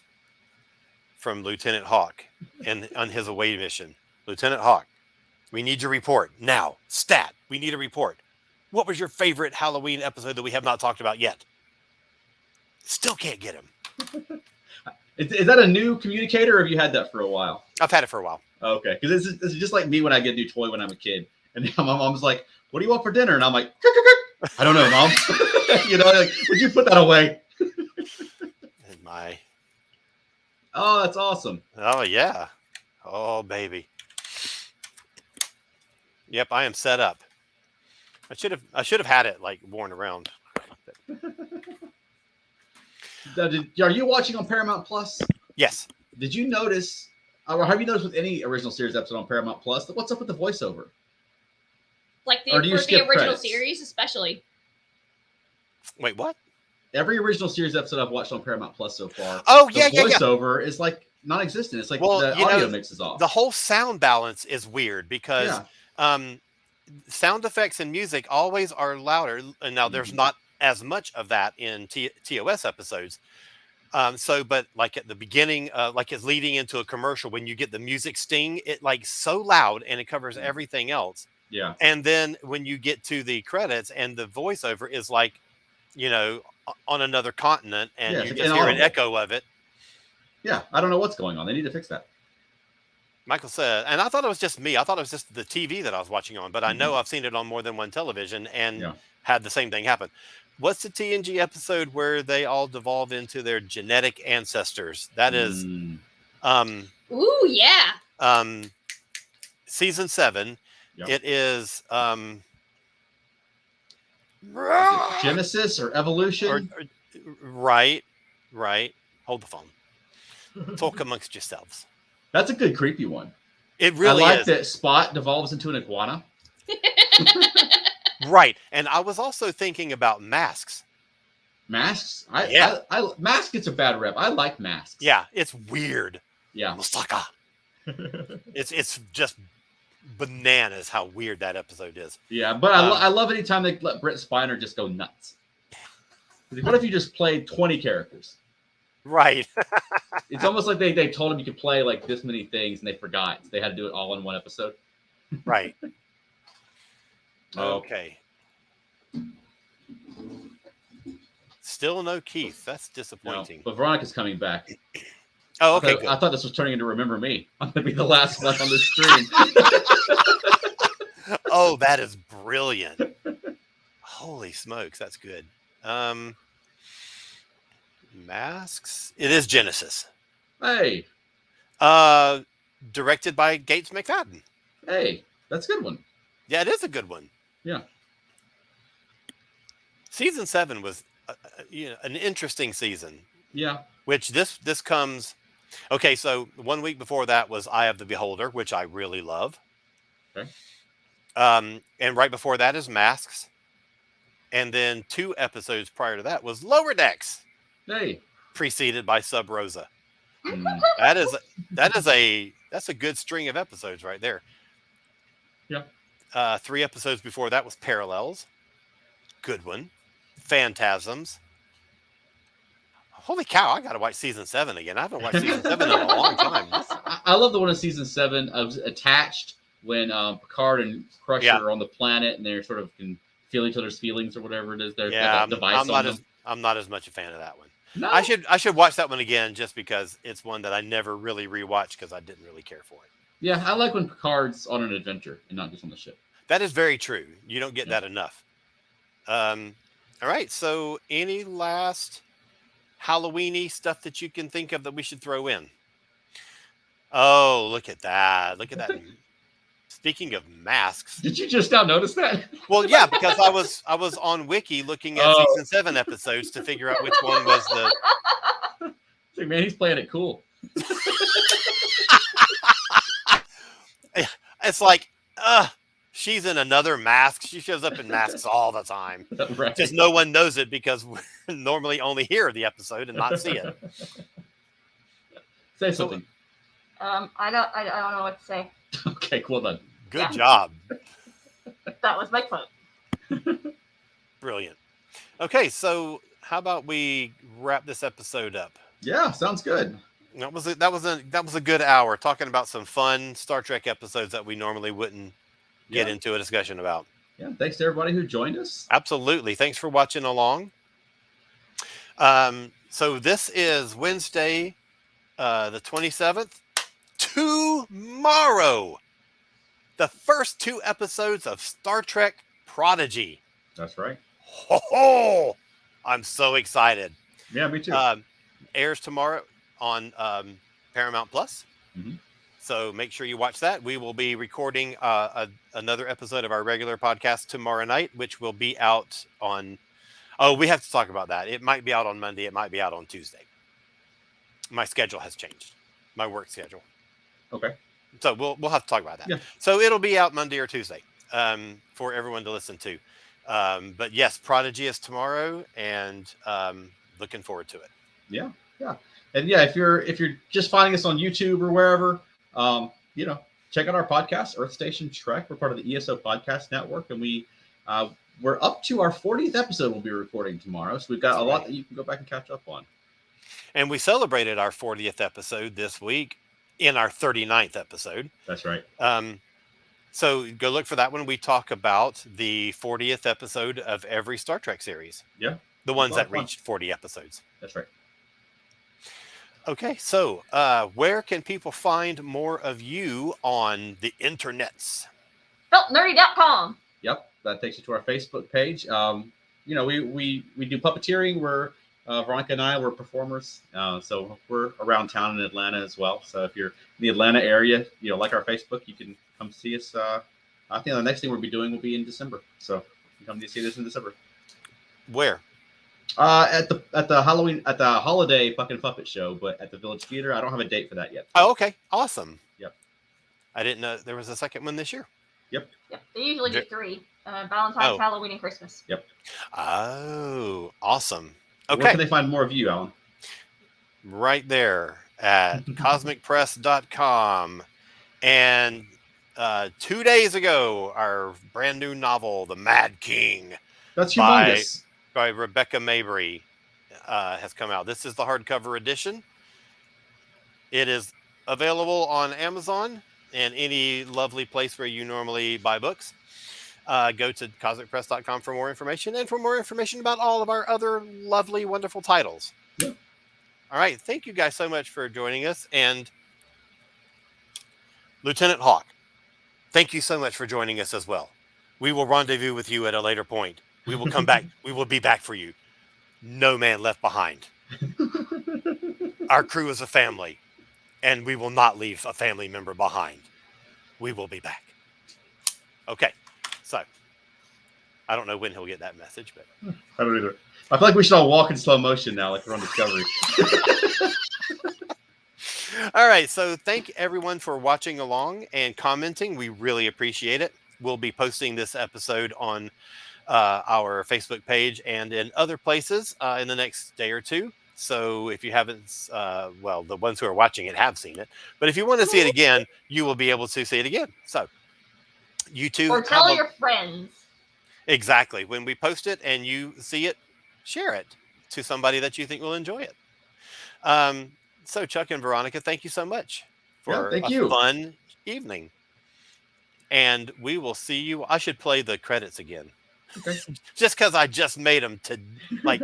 Lieutenant Hawk and on his away mission. Lieutenant Hawk, we need your report now. Stat. We need a report. What was your favorite Halloween episode that we have not talked about yet? Still can't get him. Is that a new communicator, or have you had that for a while? I've had it for a while. Okay, because this is just like me when I get a new toy when I'm a kid, and my mom's like, "What do you want for dinner?" And I'm like, "I don't know, Mom." Like, would you put that away? And my Oh, that's awesome. oh yeah, oh baby. Yep, I am set up. I should have had it like worn around. Are you watching on Paramount Plus? Yes. Did you notice, or have you noticed with any original series episode on Paramount Plus, what's up with the voiceover? Like Or do you for the skip original credits? series, especially. Wait, what? Every original series episode I've watched on Paramount Plus so far, Oh the yeah, yeah, yeah. voiceover is like non-existent. It's like Well, the you know, audio mix is off. The whole sound balance is weird because Yeah. sound effects and music always are louder. And now there's not as much of that in TOS episodes. But like at the beginning, like it's leading into a commercial, when you get the music sting, it like so loud and it covers everything else. Yeah. And then when you get to the credits and the voiceover is like, on another continent, and Yeah, you it's just hear an inaudible. echo of it. Yeah. I don't know what's going on. They need to fix that. Michael said, and I thought it was just me. I thought it was just the TV that I was watching on, but I know I've seen it on more than one television and Yeah. had the same thing happen. What's the TNG episode where they all devolve into their genetic ancestors? That is Ooh, yeah. Season 7. Yep. It is Genesis or Evolution? right. Hold the phone. Talk amongst yourselves. That's a good creepy one. It really I like is. that Spot devolves into an iguana. Right. And I was also thinking about Masks. Masks? Yeah. Mask gets a bad rep. I like Masks. Yeah, it's weird. Yeah. Masaka. It's just bananas how weird that episode is. Yeah, but I love anytime they let Brett Spiner just go nuts. What if you just played 20 characters? Right. It's almost like they told him you could play like this many things and they forgot. So they had to do it all in one episode. Right. Oh. Okay. Still no Keith. That's No, disappointing. but Veronica's coming back. Oh, okay. I thought this was turning into Remember Me. I'm going to be the last one on the stream. Oh, that is brilliant. Holy smokes, that's good. Masks. It is Genesis. Hey, Directed by Gates McFadden. hey, that's a good one. Yeah, it is a good one. Yeah. Season 7 was an interesting season. Yeah. Which this comes. Okay, so 1 week before that was Eye of the Beholder, which I really love. Okay. And right before that is Masks. And then 2 episodes prior to that was Lower Decks, Hey. preceded by Sub Rosa. Mm, That's a good string of episodes right there. Yeah. 3 episodes before that was Parallels. Good one. Phantasms. Holy cow, I gotta watch season 7 again. I haven't watched season 7 in a long time. I love the one in season 7. I was attached when Picard and Crusher Yeah. are on the planet and they're sort of can feel each other's feelings or whatever it is. There's Yeah, like a device on them. I'm not as much a fan of that one. No. I should watch that one again just because it's one that I never really rewatched because I didn't really care for it. Yeah, I like when Picard's on an adventure and not just on the ship. That is very true. You don't get Yeah. that enough. All right. So, any last Halloweeny stuff that you can think of that we should throw in? Oh, look at that! Look at that. Speaking of masks, Did you just now notice that? well, yeah, because I was on Wiki looking at Oh. season 7 episodes to figure out which one was the. like, man, he's playing it cool. It's like, she's in another mask. She shows up in masks all the time. Right. Just no one knows it because we normally only hear the episode and not see it. Say So- something. I don't know what to say. Okay, well done. Good Yeah. job. That was my quote. Brilliant. Okay, so how about we wrap this episode up? Yeah, sounds good. That was a good hour talking about some fun Star Trek episodes that we normally wouldn't get Yeah. into a discussion about. Yeah, thanks to everybody who joined us. Absolutely. Thanks for watching along. So this is Wednesday, the 27th. Tomorrow, the first 2 episodes of Star Trek Prodigy. That's right. Ho ho! I'm so excited. Yeah, me too. Airs tomorrow on Paramount Plus. Mhm. So make sure you watch that. We will be recording another episode of our regular podcast tomorrow night, which will be out on. Oh, we have to talk about that. It might be out on Monday. It might be out on Tuesday. My schedule has changed. My work schedule. Okay. So we'll have to talk about that. Yeah. So it'll be out Monday or Tuesday for everyone to listen to. But yes, Prodigy is tomorrow, and looking forward to it. Yeah, yeah. And yeah, if you're just finding us on YouTube or wherever, check out our podcast, Earth Station Trek. We're part of the ESO Podcast Network, and we're up to our 40th episode. We'll be recording tomorrow, so we've got That's a lot right. that you can go back and catch up on. And we celebrated our 40th episode this week in our 39th episode. That's right. So go look for that one. We talk about the 40th episode of every Star Trek series. Yeah, The ones lot of that fun. reached 40 episodes. That's right. Okay, so where can people find more of you on the internets? FeltNerdy.com. Yep, that takes you to our Facebook page. We do puppeteering. We're Veronica and I, we're performers, so we're around town in Atlanta as well. So if you're in the Atlanta area, like our Facebook, you can come see us. I think the next thing we'll be doing will be in December. So you come to see this in December. Where? At the holiday fucking puppet show, but at the Village Theater. I don't have a date for that yet. Oh, okay. Awesome. Yep. I didn't know there was a second one this year. Yep, they usually do Ve- 3: Valentine's, Oh. Halloween, and Christmas. Oh, awesome. Where Okay. can they find more of you, Alan? Right there at cosmicpress.com. And 2 days ago, our brand new novel, The Mad King, That's Bye. humongous. by Rebecca Mabry, has come out. This is the hardcover edition. It is available on Amazon and any lovely place where you normally buy books. Go to cosmicpress.com for more information and for more information about all of our other lovely, wonderful titles. Yeah. All right. Thank you guys so much for joining us. And Lieutenant Hawk, thank you so much for joining us as well. We will rendezvous with you at a later point. We will come back. We will be back for you. No man left behind. Our crew is a family, and we will not leave a family member behind. We will be back. Okay. So, I don't know when he'll get that message, but I don't either. I feel like we should all walk in slow motion now, like we're on Discovery. all right. So, thank everyone for watching along and commenting. We really appreciate it. We'll be posting this episode on our Facebook page and in other places in the next day or two. So if you haven't, well, the ones who are watching it have seen it, but if you want to see it again, you will be able to see it again. So you too. Or tell your friends. Exactly. When we post it and you see it, share it to somebody that you think will enjoy it. So Chuck and Veronica, thank you so much for thank a you. fun evening. And we will see you. I should play the credits again. Okay. Just because I just made them to like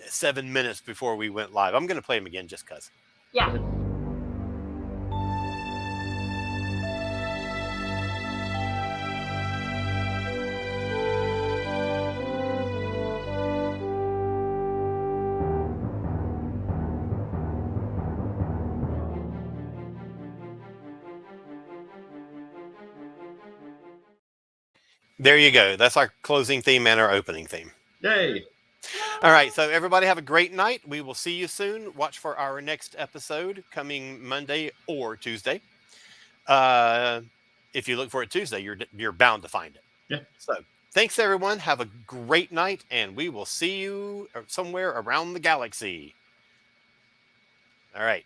7 minutes before we went live. I'm going to play them again just because. Yeah. There you go. That's our closing theme and our opening theme. Yay. All right. So everybody have a great night. We will see you soon. Watch for our next episode coming Monday or Tuesday. If you look for it Tuesday, you're bound to find it. Yeah. So thanks everyone. Have a great night, and we will see you somewhere around the galaxy. All right.